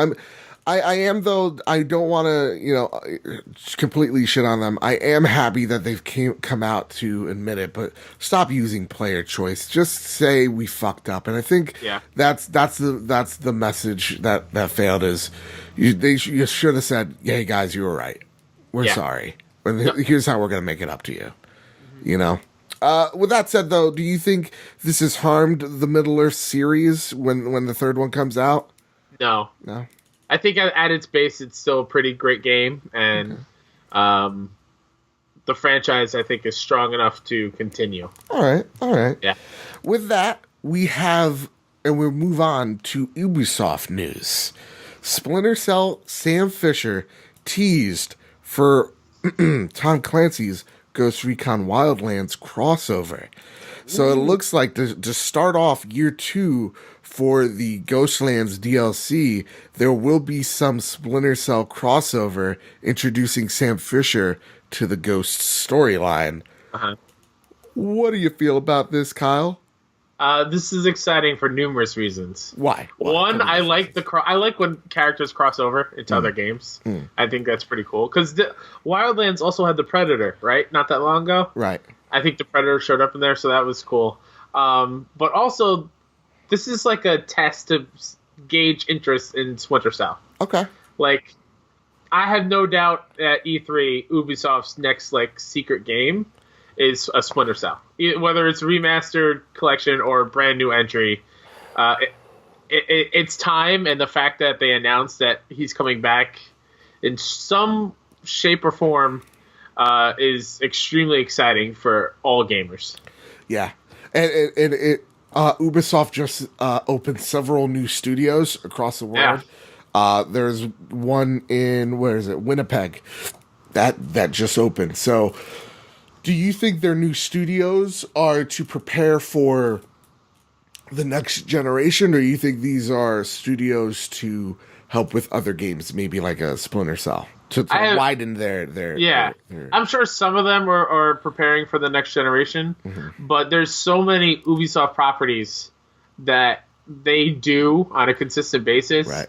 I am, though, I don't want to, completely shit on them. I am happy that they've come out to admit it, but stop using player choice. Just say we fucked up. And I think that's the message that failed is you should have said, hey, guys, you were right. We're sorry. Here's how we're going to make it up to you. With that said, though, do you think this has harmed the Middle-earth series when the third one comes out? No. I think at its base, it's still a pretty great game, and the franchise, I think, is strong enough to continue. All right. Yeah. With that, we have, and we'll move on to Ubisoft news. Splinter Cell Sam Fisher teased for Tom Clancy's Ghost Recon Wildlands crossover. So it looks like to start off year 2 for the Ghostlands DLC, there will be some Splinter Cell crossover introducing Sam Fisher to the Ghost storyline. What do you feel about this, Kyle? This is exciting for numerous reasons. Why? One, I like I like when characters cross over into other games. I think that's pretty cool because Wildlands also had the Predator, right? Not that long ago, right? I think the Predator showed up in there, so that was cool. But also, this is like a test to gauge interest in Splinter Cell. Okay. Like, I have no doubt at E3, Ubisoft's next secret game is a Splinter Cell. Whether it's remastered collection or a brand new entry, it's time, and the fact that they announced that he's coming back in some shape or form is extremely exciting for all gamers. Yeah, and Ubisoft just opened several new studios across the world. Yeah. There's one in Winnipeg that just opened. So, do you think their new studios are to prepare for the next generation, or you think these are studios to help with other games, maybe like a Splinter Cell, to widen their I'm sure some of them are preparing for the next generation, but there's so many Ubisoft properties that they do on a consistent basis, right?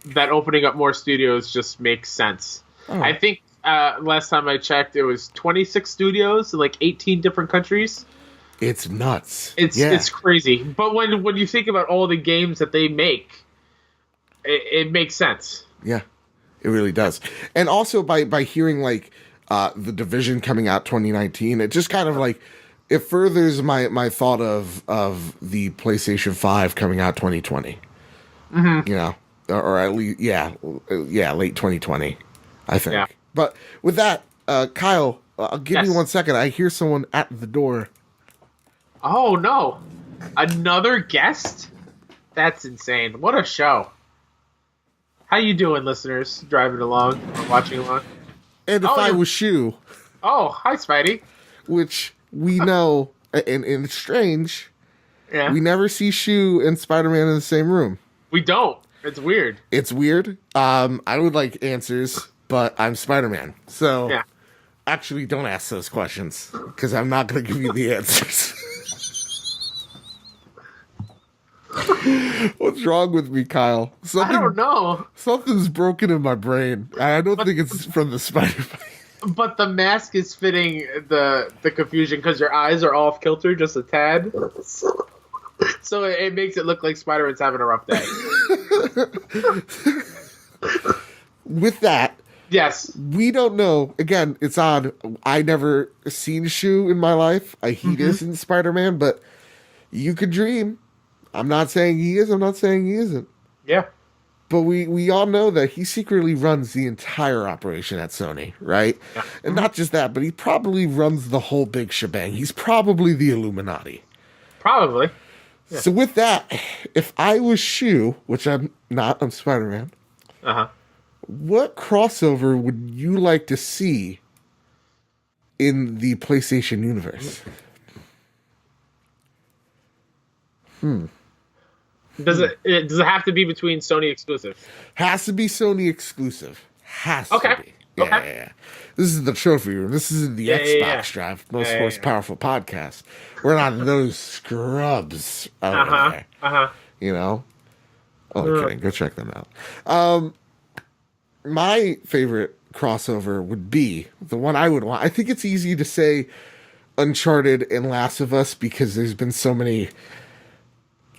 That opening up more studios just makes sense. I think last time I checked, it was 26 studios in like 18 different countries. It's nuts. It's crazy. But when you think about all the games that they make, it makes sense. Yeah, it really does. And also by hearing like the Division coming out 2019, it just kind of like it furthers my thought of the PlayStation 5 coming out 2020. You know, or at least late 2020, I think. Yeah. But with that, Kyle, give me 1 second. I hear someone at the door. Oh no, another guest? That's insane. What a show. How you doing, listeners? Driving along or watching along? And if I was Shu. Oh, hi, Spidey. Which we know, and it's strange, yeah, we never see Shu and Spider-Man in the same room. We don't. It's weird. It's weird. I would like answers, but I'm Spider-Man. So, actually don't ask those questions, because I'm not going to give you the answers. What's wrong with me, Kyle? I don't know. Something's broken in my brain. I don't think it's from the Spider-Man. But the mask is fitting the confusion because your eyes are off kilter just a tad. So it makes it look like Spider-Man's having a rough day. With that, yes, we don't know. Again, it's odd. I never seen Shu in my life. He isn't Spider-Man, but you could dream. I'm not saying he is. I'm not saying he isn't. Yeah. But we all know that he secretly runs the entire operation at Sony, right? Yeah. And not just that, but he probably runs the whole big shebang. He's probably the Illuminati. Probably. Yeah. So with that, if I was Shu, which I'm not, I'm Spider-Man, what crossover would you like to see in the PlayStation universe? Does it have to be between Sony exclusives? Has to be Sony exclusive. Has to be. Yeah. This is the trophy room. This is the Xbox Drive, most most powerful podcast. We're not those scrubs over there. You know? Oh, kidding. Go check them out. My favorite crossover would be the one I would want. I think it's easy to say Uncharted and Last of Us because there's been so many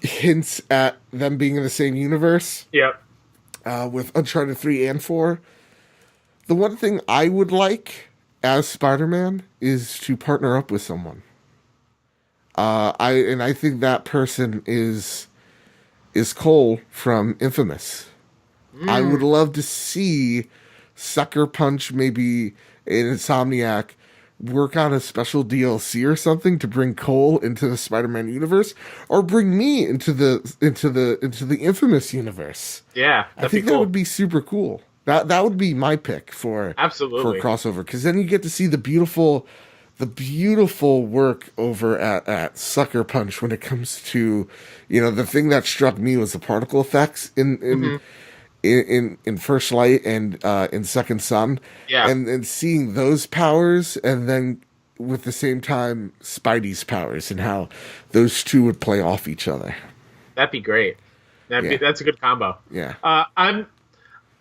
hints at them being in the same universe. Yep. With Uncharted 3 and 4. The one thing I would like as Spider-Man is to partner up with someone. I think that person is Cole from Infamous. I would love to see Sucker Punch, maybe an Insomniac, work on a special DLC or something to bring Cole into the Spider-Man universe, or bring me into the Infamous universe. Yeah, I think that would be super cool. That would be my pick for a crossover, because then you get to see the beautiful work over at Sucker Punch when it comes to, the thing that struck me was the particle effects in First Light and in Second Son. Yeah. And seeing those powers, and then with the same time Spidey's powers, and how those two would play off each other. That'd be great. That's a good combo. Yeah.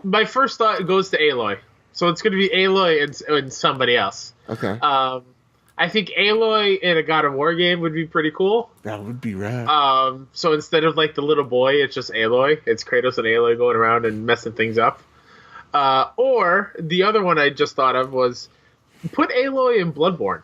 My first thought goes to Aloy. So it's going to be Aloy and somebody else. Okay. I think Aloy in a God of War game would be pretty cool. That would be rad. So instead of like the little boy, it's just Aloy. It's Kratos and Aloy going around and messing things up. Or the other one I just thought of was put Aloy in Bloodborne.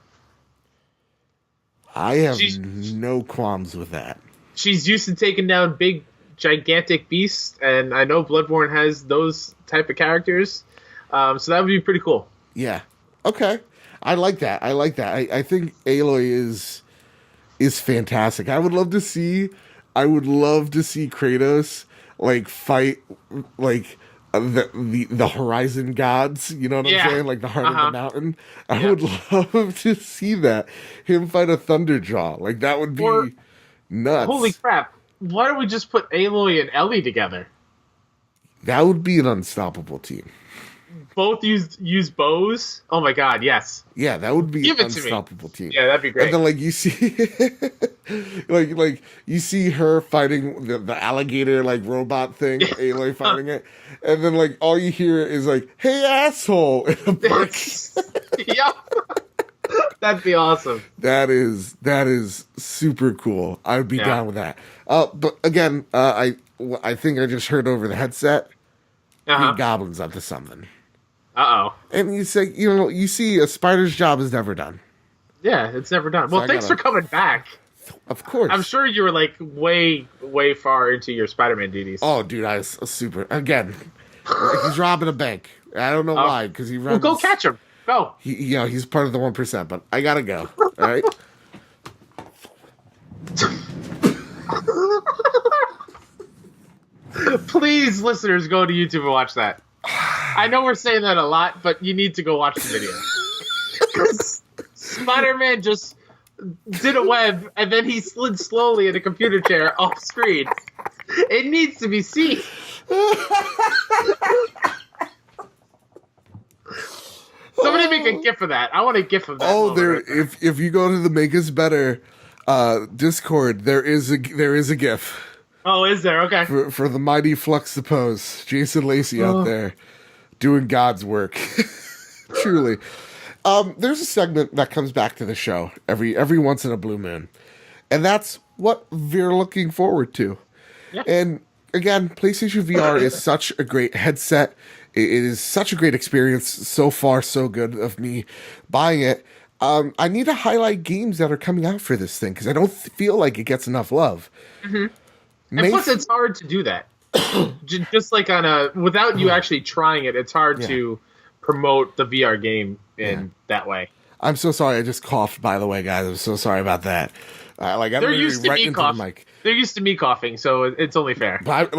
I have no qualms with that. she's used to taking down big, gigantic beasts, and I know Bloodborne has those type of characters. So that would be pretty cool. Yeah. Okay. I like that. I think Aloy is fantastic. I would love to see Kratos like fight like the Horizon gods, you know what I'm saying? Like the heart of the mountain. I would love to see that. Him fight a Thunderjaw. Like that would be nuts. Holy crap. Why don't we just put Aloy and Ellie together? That would be an unstoppable team. Both use bows. Oh my god, yes. Yeah, that would be an unstoppable team. Yeah, that'd be great. And then like you see like you see her fighting the alligator like robot thing, Aloy fighting it, and then like all you hear is like, "Hey asshole!" in a book. Yep. That'd be awesome. That is super cool. I would be down with that. But again, I think I just heard over the headset. The goblin's up to something. Uh-oh. And you say, you see a spider's job is never done. Yeah, it's never done. Well, thanks for coming back. Of course. I'm sure you were like way, way far into your Spider-Man duties. Oh, dude, I was super. Again, he's robbing a bank. I don't know why, because he runs. Well, go catch him. Go. He's part of the 1%, but I gotta go. All right. Please, listeners, go to YouTube and watch that. I know we're saying that a lot, but you need to go watch the video. Spider-Man just did a web, and then he slid slowly in a computer chair off screen. It needs to be seen. Somebody make a GIF of that. I want a GIF of that. Oh, if you go to the Make Us Better Discord, there is a GIF. Oh, is there? Okay. For the mighty Flux the Pose, Jason Lacey out there doing God's work. Truly. There's a segment that comes back to the show every once in a blue moon. And that's what we're looking forward to. Yeah. And again, PlayStation VR is such a great headset. It is such a great experience. So far, so good of me buying it. I need to highlight games that are coming out for this thing because I don't feel like it gets enough love. Mm-hmm. And plus, it's hard to do that. Just like without you actually trying it, it's hard to promote the VR game in that way. I'm so sorry. I just coughed, by the way, guys. I'm so sorry about that. They're used to me coughing. The mic. They're used to me coughing, so it's only fair. But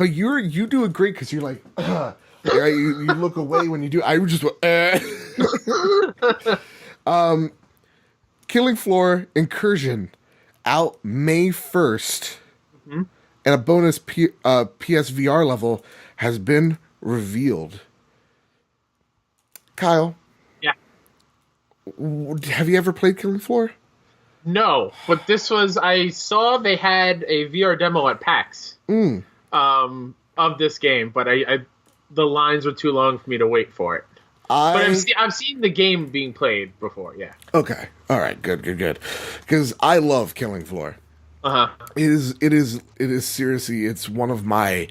you do it great because you're like, you look away when you do. I just went, Killingfloor Incursion out May 1st. Mm-hmm. And a bonus PSVR level has been revealed. Kyle. Yeah. Have you ever played Killingfloor? No, but I saw they had a VR demo at PAX of this game, but the lines were too long for me to wait for it. But I've seen the game being played before, yeah. Okay. All right, good. Because I love Killingfloor. It is seriously, it's one of my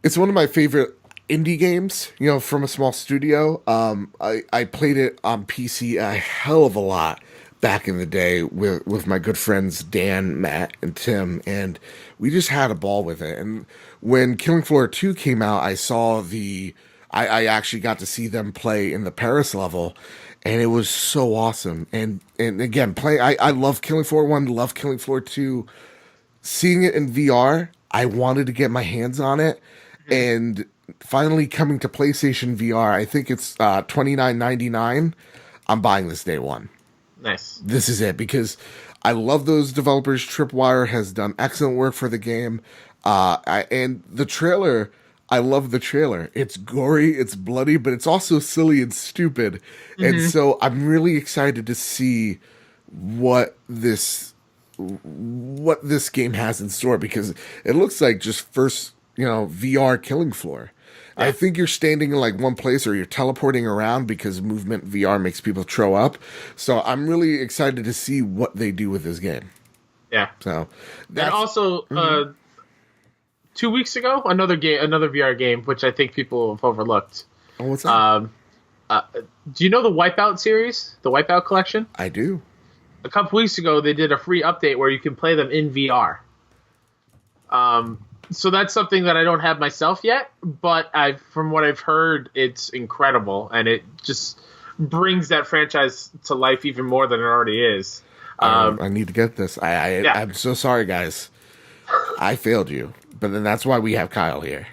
favorite indie games, from a small studio. I played it on PC a hell of a lot back in the day with my good friends Dan, Matt, and Tim, and we just had a ball with it. And when Killingfloor 2 came out, I actually got to see them play in the Paris level, and it was so awesome. And again, I love Killingfloor 1, love Killingfloor 2. Seeing it in VR, I wanted to get my hands on it. Mm-hmm. And finally coming to PlayStation VR, I think it's $29.99. I'm buying this day one. Nice. This is it, because I love those developers. Tripwire has done excellent work for the game. And the trailer, I love the trailer. It's gory, it's bloody, but it's also silly and stupid. Mm-hmm. And so I'm really excited to see what this game has in store, because it looks like just first, VR Killingfloor. Yeah. I think you're standing in like one place or you're teleporting around because movement VR makes people throw up. So I'm really excited to see what they do with this game. Yeah. So and also 2 weeks ago, another VR game, which I think people have overlooked. Oh, what's that? Do you know the Wipeout series? The Wipeout collection? I do. a couple weeks ago they did a free update where you can play them in VR. So that's something that I don't have myself yet, but from what I've heard, it's incredible, and it just brings that franchise to life even more than it already is. I need to get this. I'm so sorry, guys. I failed you, but then that's why we have Kyle here.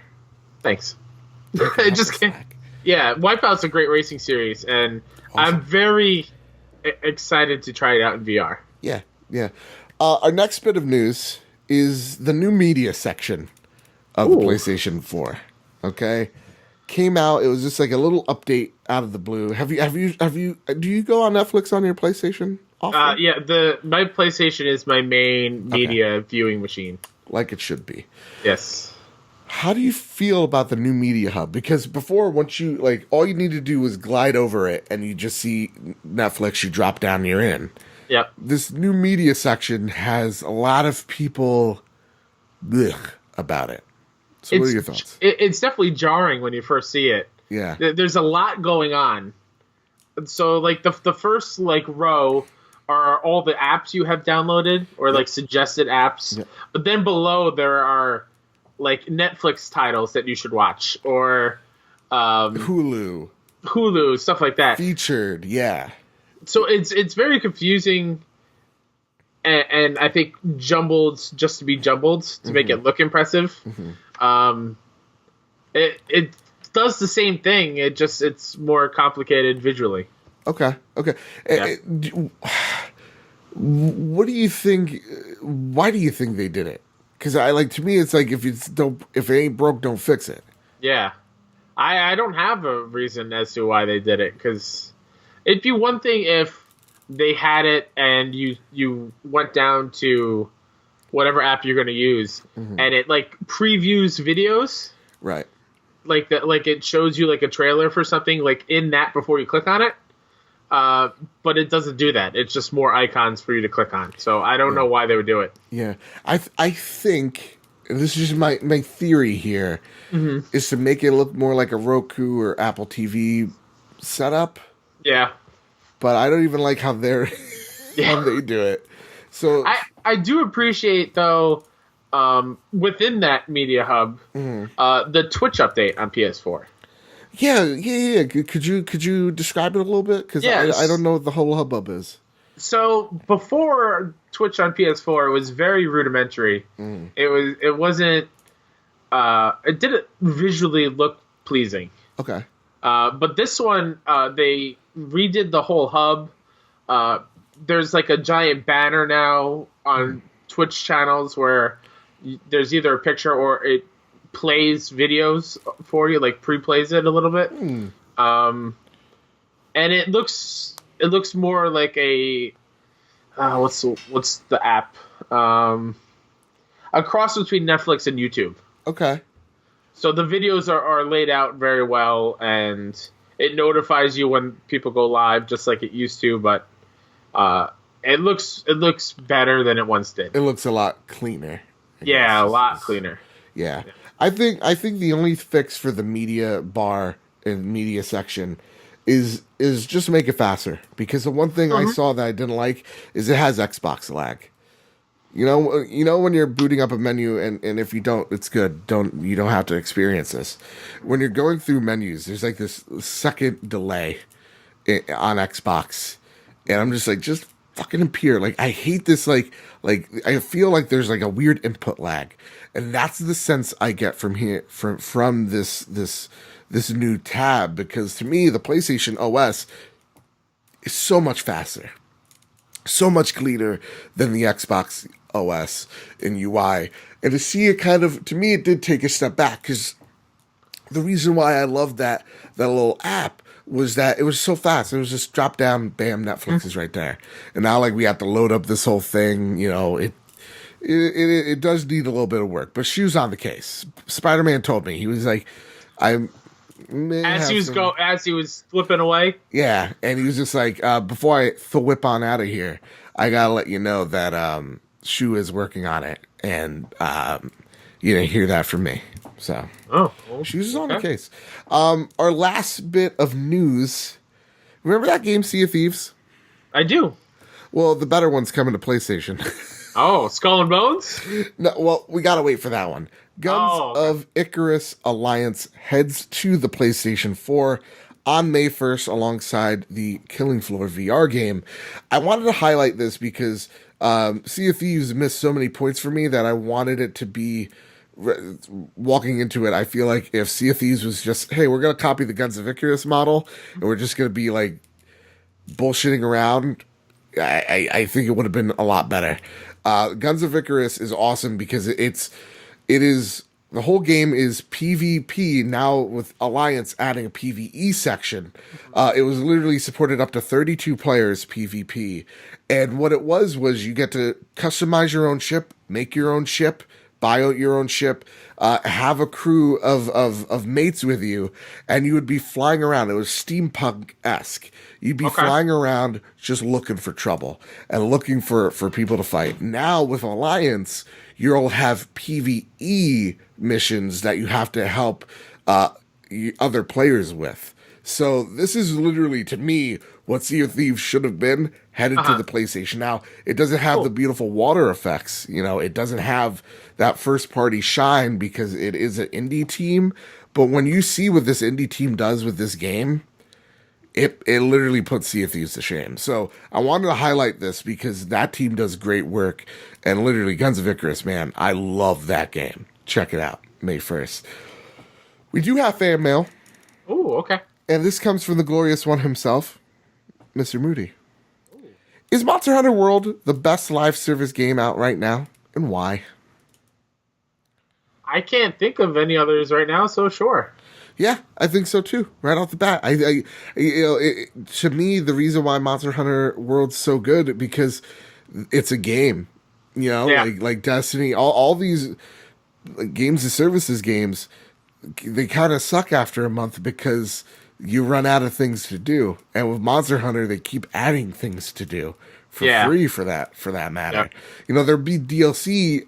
Thanks. It just can't. Yeah, Wipeout's a great racing series, and awesome. I'm very excited to try it out in VR. Yeah. Our next bit of news is the new media section of the PlayStation 4. Okay, came out. It was just like a little update out of the blue. Have you? Do you go on Netflix on your PlayStation often? Yeah. My PlayStation is my main media viewing machine, like it should be. Yes. How do you feel about the new media hub? Because before, once you all you need to do was glide over it, and you just see Netflix. You drop down, you're in. Yep. This new media section has a lot of people about it. So what are your thoughts? It's definitely jarring when you first see it. Yeah. There's a lot going on. So like the first row are all the apps you have downloaded or like suggested apps. Yep. But then below there are like Netflix titles that you should watch or Hulu, stuff like that. Featured, yeah. So it's very confusing, and I think jumbled just to be jumbled to make it look impressive. Mm-hmm. It does the same thing. It's more complicated visually. Okay. Yeah. What do you think? Why do you think they did it? Because to me, it's like if it ain't broke, don't fix it. Yeah, I don't have a reason as to why they did it because. It'd be one thing if they had it and you went down to whatever app you're going to use and it previews videos. Right. Like that, it shows you a trailer for something in that before you click on it. But it doesn't do that. It's just more icons for you to click on. So I don't know why they would do it. Yeah. I think, and this is just my theory here, is to make it look more like a Roku or Apple TV setup. Yeah, but I don't even like how how they do it. So I do appreciate though within that media hub the Twitch update on PS4. Yeah. Could you describe it a little bit? Because I don't know what the whole hubbub is. So before Twitch on PS4, it was very rudimentary. It wasn't. It didn't visually look pleasing. Okay. But this one, they redid the whole hub. There's a giant banner now on Twitch channels where there's either a picture or it plays videos for you, pre-plays it a little bit. And it looks more like a what's the app? A cross between Netflix and YouTube. Okay. So the videos are laid out very well, and it notifies you when people go live, just like it used to. But it looks better than it once did. It looks a lot cleaner. A lot cleaner. Yeah. I think the only fix for the media bar and media section is just make it faster. Because the one thing I saw that I didn't like is it has Xbox lag. You know when you're booting up a menu and if you don't, it's good. You don't have to experience this. When you're going through menus, there's this second delay on Xbox, and I'm just fucking impure. I hate this. I feel like there's a weird input lag, and that's the sense I get from here from this new tab. Because to me, the PlayStation OS is so much faster, so much cleaner than the Xbox OS and UI, and to see it to me, it did take a step back, because the reason why I loved that little app was that it was so fast. It was just drop down, bam, Netflix is right there. And now we have to load up this whole thing. It does need a little bit of work, but shoes on the case. Spider-Man told me, he was like, as he was flipping away. Yeah, and he was just like, before I whip on out of here, I gotta let you know that Shu is working on it, and you didn't hear that from me. So, Shoes is on the case. Our last bit of news. Remember that game, Sea of Thieves? I do. Well, the better one's coming to PlayStation. Oh, Skull and Bones? No, well, we gotta wait for that one. Guns Okay. of Icarus Alliance heads to the PlayStation 4 on May 1st alongside the Killingfloor VR game. I wanted to highlight this because Sea of Thieves missed so many points for me that I wanted it to be walking into it. I feel like if Sea of Thieves was just, hey, we're going to copy the Guns of Icarus model and we're just going to be like bullshitting around, I think it would have been a lot better. Guns of Icarus is awesome because it is the whole game is PvP now with Alliance adding a PvE section. It was literally supported up to 32 players PvP, and what it was you get to customize your own ship, make your own ship, buy out your own ship, have a crew of mates with you, and you would be flying around. It was steampunk-esque. You'd be flying around just looking for trouble and looking for people to fight. Now with Alliance, you'll have PvE missions that you have to help other players with. So this is literally, to me, what Sea of Thieves should have been headed to the PlayStation. Now, it doesn't have the beautiful water effects. You know, it doesn't have that first-party shine because it is an indie team. But when you see what this indie team does with this game, it literally puts Sea of Thieves to shame. So I wanted to highlight this because that team does great work. And literally, Guns of Icarus, man, I love that game. Check it out, May 1st. We do have fan mail. Ooh, okay. And this comes from the glorious one himself, Mr. Moody. Ooh. Is Monster Hunter World the best live service game out right now? And why? I can't think of any others right now, so sure. Yeah, I think so too. Right off the bat, to me, the reason why Monster Hunter World's so good because it's a game. You know, like Destiny, all these games and services games, they kind of suck after a month because you run out of things to do. And with Monster Hunter, they keep adding things to do for free for that matter. Yeah. You know, there'll be DLC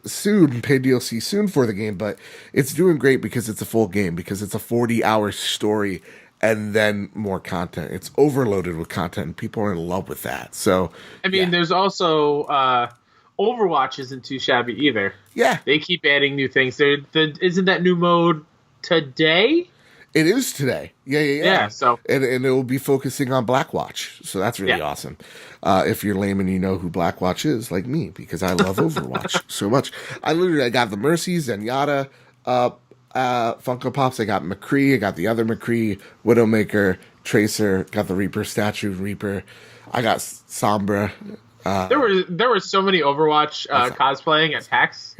soon, paid DLC soon for the game, but it's doing great because it's a full game, because it's a 40-hour story and then more content. It's overloaded with content and people are in love with that. So, I mean, there's also Overwatch isn't too shabby either. Yeah. They keep adding new things. Isn't that new mode today? It is today. Yeah. So and it will be focusing on Blackwatch. So that's really awesome. If you're lame and you know who Blackwatch is, like me, because I love Overwatch so much. I got the Mercy, Zenyatta, Funko Pops. I got McCree. I got the other McCree, Widowmaker, Tracer. Got the Reaper statue, Reaper. I got Sombra. There were so many Overwatch cosplaying at PAX.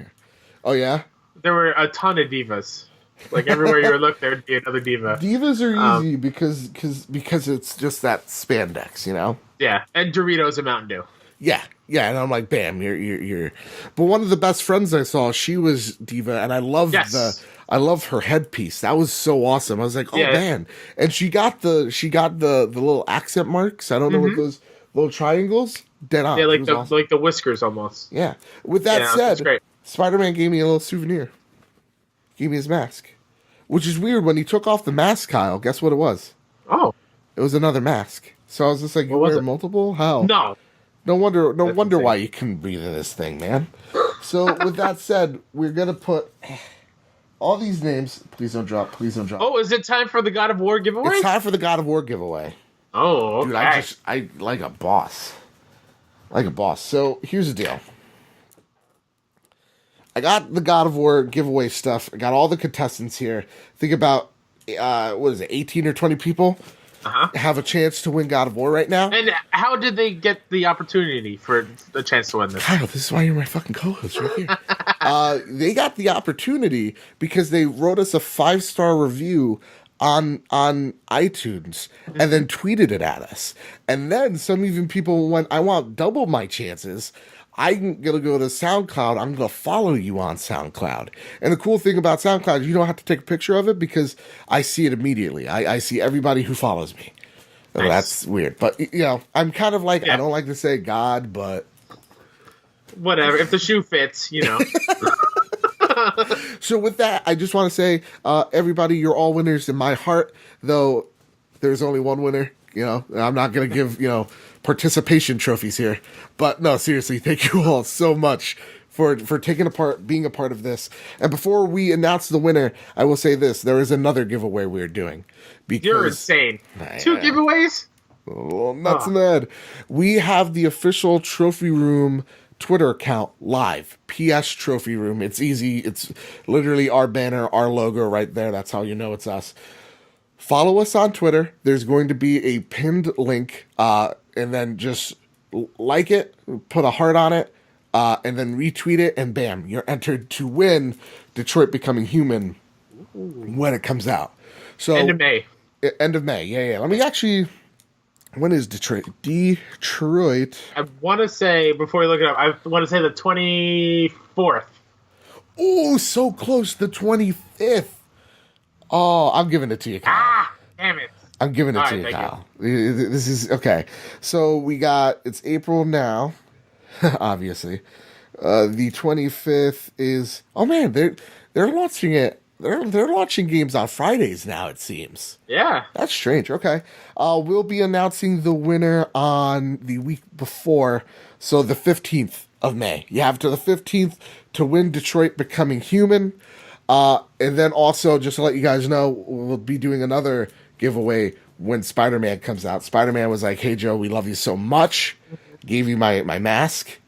Oh yeah. There were a ton of divas. Like everywhere you look, there'd be another diva. Divas are easy because it's just that spandex, you know. Yeah, and Doritos and Mountain Dew. Yeah, and I'm like, bam, you're. But one of the best friends I saw, she was diva, and I loved her headpiece. That was so awesome. I was like, oh man, and she got the little accent marks. I don't know what those little triangles. Dead on. Yeah, like the whiskers almost. Yeah. With that said, Spider-Man gave me a little souvenir. Gave me his mask, which is weird. When he took off the mask, Kyle, guess what it was? Oh, it was another mask. So I was just like, you wear multiple? How? No wonder why you couldn't breathe in this thing, man. So with that said, we're gonna put all these names. Please don't drop. Oh, is it time for the God of War giveaway? It's time for the God of War giveaway. Oh, okay. Dude, I like a boss. So here's the deal. I got the God of War giveaway stuff. I got all the contestants here. Think about, 18 or 20 people have a chance to win God of War right now. And how did they get the opportunity for the chance to win this? Kyle, this is why you're my fucking co-host right here. They got the opportunity because they wrote us a 5-star review on iTunes and then tweeted it at us. And then some even people went, I want double my chances. I'm going to go to SoundCloud. I'm going to follow you on SoundCloud. And the cool thing about SoundCloud, you don't have to take a picture of it because I see it immediately. I see everybody who follows me. Nice. That's weird. But, you know, I'm kind of like, I don't like to say God, but... Whatever. If the shoe fits, you know. So with that, I just want to say, everybody, you're all winners in my heart, though there's only one winner. You know, I'm not going to give, participation trophies here. But no, seriously, thank you all so much for taking being a part of this. And before we announce the winner, I will say this: there is another giveaway we're doing. Because You're insane. 2 giveaways? Oh, nuts and mad. We have the official Trophy Room Twitter account live. PS Trophy Room. It's easy. It's literally our banner, our logo right there. That's how you know it's us. Follow us on Twitter. There's going to be a pinned link, and then just like it, put a heart on it, and then retweet it, and bam, you're entered to win Detroit Becoming Human when it comes out. So End of May. End of May. Yeah. Let me actually. When is Detroit? Detroit. I want to say, before you look it up, I want to say the 24th. Oh, so close. The 25th. Oh, I'm giving it to you, Kyle. Ah, damn it. I'm giving it to you, Kyle. This is okay. So we got, it's April now, obviously. The 25th is, oh man, they're launching it. They're launching games on Fridays now, it seems. Yeah. That's strange. Okay. We'll be announcing the winner on the week before, so the 15th of May. You have to the 15th to win Detroit Becoming Human. And then also, just to let you guys know, we'll be doing another giveaway when Spider-Man comes out. Spider-Man was like, hey, Joe, we love you so much. Gave you my mask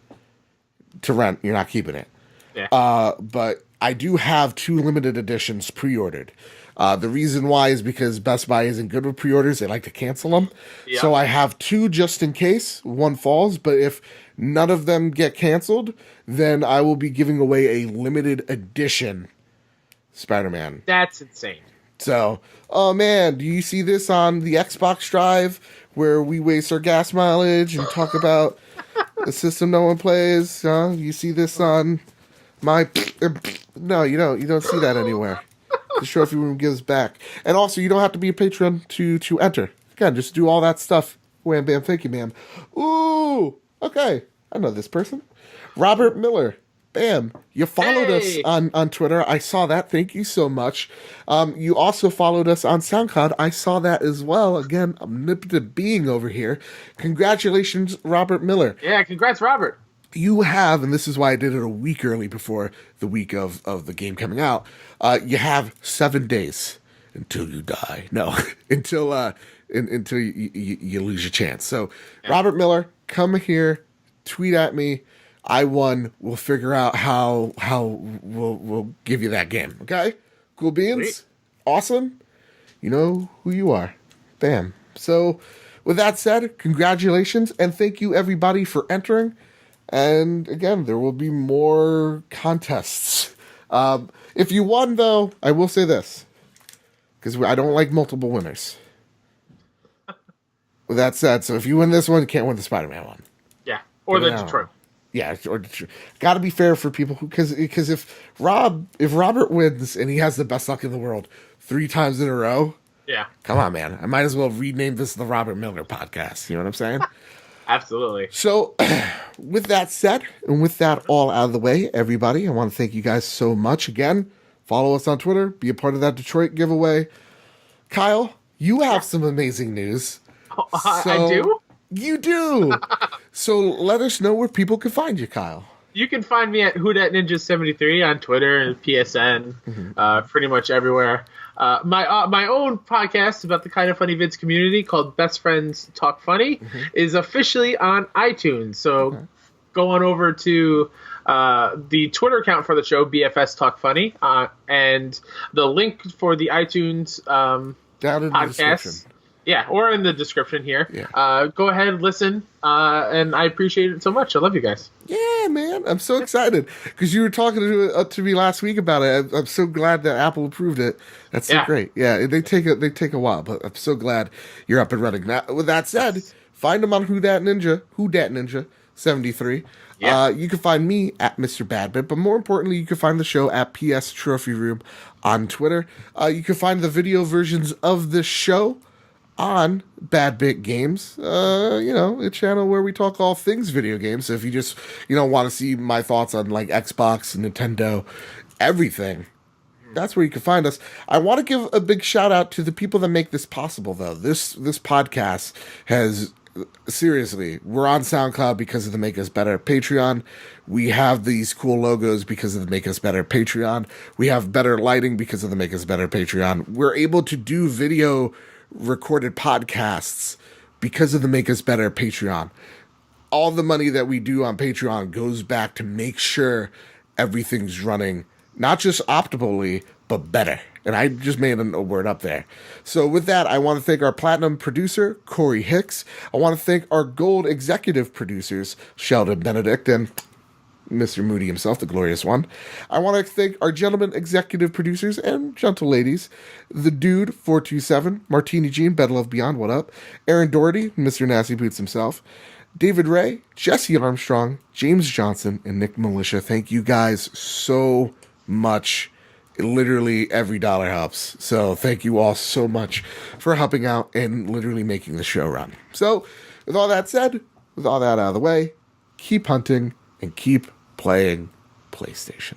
to rent. You're not keeping it. Yeah. But I do have 2 limited editions pre-ordered. The reason why is because Best Buy isn't good with pre-orders. They like to cancel them. Yeah. So I have 2 just in case one falls. But if none of them get canceled, then I will be giving away a limited edition Spider-Man. That's insane. So, oh man, do you see this on the Xbox Drive where we waste our gas mileage and talk about a system no one plays? You see this on my... No, you don't. You don't see that anywhere. The Trophy Room gives back. And also, you don't have to be a patron to enter. Again, just do all that stuff. Wham, bam, thank you, ma'am. Ooh, okay. I know this person. Robert Miller. Bam. You followed us on Twitter. I saw that. Thank you so much. You also followed us on SoundCloud. I saw that as well. Again, omnipotent being over here. Congratulations, Robert Miller. Yeah, congrats, Robert. You have, and this is why I did it a week early before the week of the game coming out, you have 7 days until you die. No, until you lose your chance. So, yeah. Robert Miller, come here, tweet at me. I won. We'll figure out how we'll give you that game. Okay? Cool beans? Sweet. Awesome. You know who you are. Bam. So, with that said, congratulations, and thank you everybody for entering. And again, there will be more contests. If you won, though, I will say this, because I don't like multiple winners. With that said, so if you win this one, you can't win the Spider-Man one. Yeah, or the Detroit. Yeah, or Detroit. Got to be fair for people because if Robert wins and he has the best luck in the world 3 times in a row, yeah, come on, man, I might as well rename this the Robert Miller Podcast. You know what I'm saying? Absolutely. So, with that said, and with that all out of the way, everybody, I want to thank you guys so much again. Follow us on Twitter. Be a part of that Detroit giveaway. Kyle, you have some amazing news. Oh, I do? You do. So, let us know where people can find you, Kyle. You can find me at WhoDatNinja73 on Twitter and PSN, pretty much everywhere. My own podcast about the Kind of Funny Vids community called Best Friends Talk Funny is officially on iTunes. So go on over to the Twitter account for the show, BFS Talk Funny, and the link for the iTunes down in the description. Yeah, or in the description here. Yeah. Go ahead, listen, and I appreciate it so much. I love you guys. Yeah, man. I'm so excited because you were talking to me last week about it. I'm so glad that Apple approved it. That's so great. Yeah, they take a while, but I'm so glad you're up and running. Now, with that said, find them on WhoDatNinja 73. Yeah. You can find me at Mr. Badbit, but more importantly, you can find the show at PS Trophy Room on Twitter. You can find the video versions of this show on Bad Bit Games, a channel where we talk all things video games. So if you just, want to see my thoughts on like Xbox, Nintendo, everything, that's where you can find us. I want to give a big shout out to the people that make this possible, though. This podcast has seriously, we're on SoundCloud because of the Make Us Better Patreon. We have these cool logos because of the Make Us Better Patreon. We have better lighting because of the Make Us Better Patreon. We're able to do video recorded podcasts because of the Make Us Better Patreon. All the money that we do on Patreon goes back to make sure everything's running, not just optimally, but better. And I just made a word up there. So with that, I want to thank our platinum producer, Corey Hicks. I want to thank our gold executive producers, Sheldon Benedict and Mr. Moody himself, the glorious one. I want to thank our gentlemen executive producers and gentle ladies, the Dude 427, Martini Jean, Better Love Beyond, what up? Aaron Doherty, Mr. Nasty Boots himself, David Ray, Jesse Armstrong, James Johnson, and Nick Militia. Thank you guys so much. Literally every dollar helps. So thank you all so much for helping out and literally making the show run. So with all that said, with all that out of the way, keep hunting and keep playing PlayStation.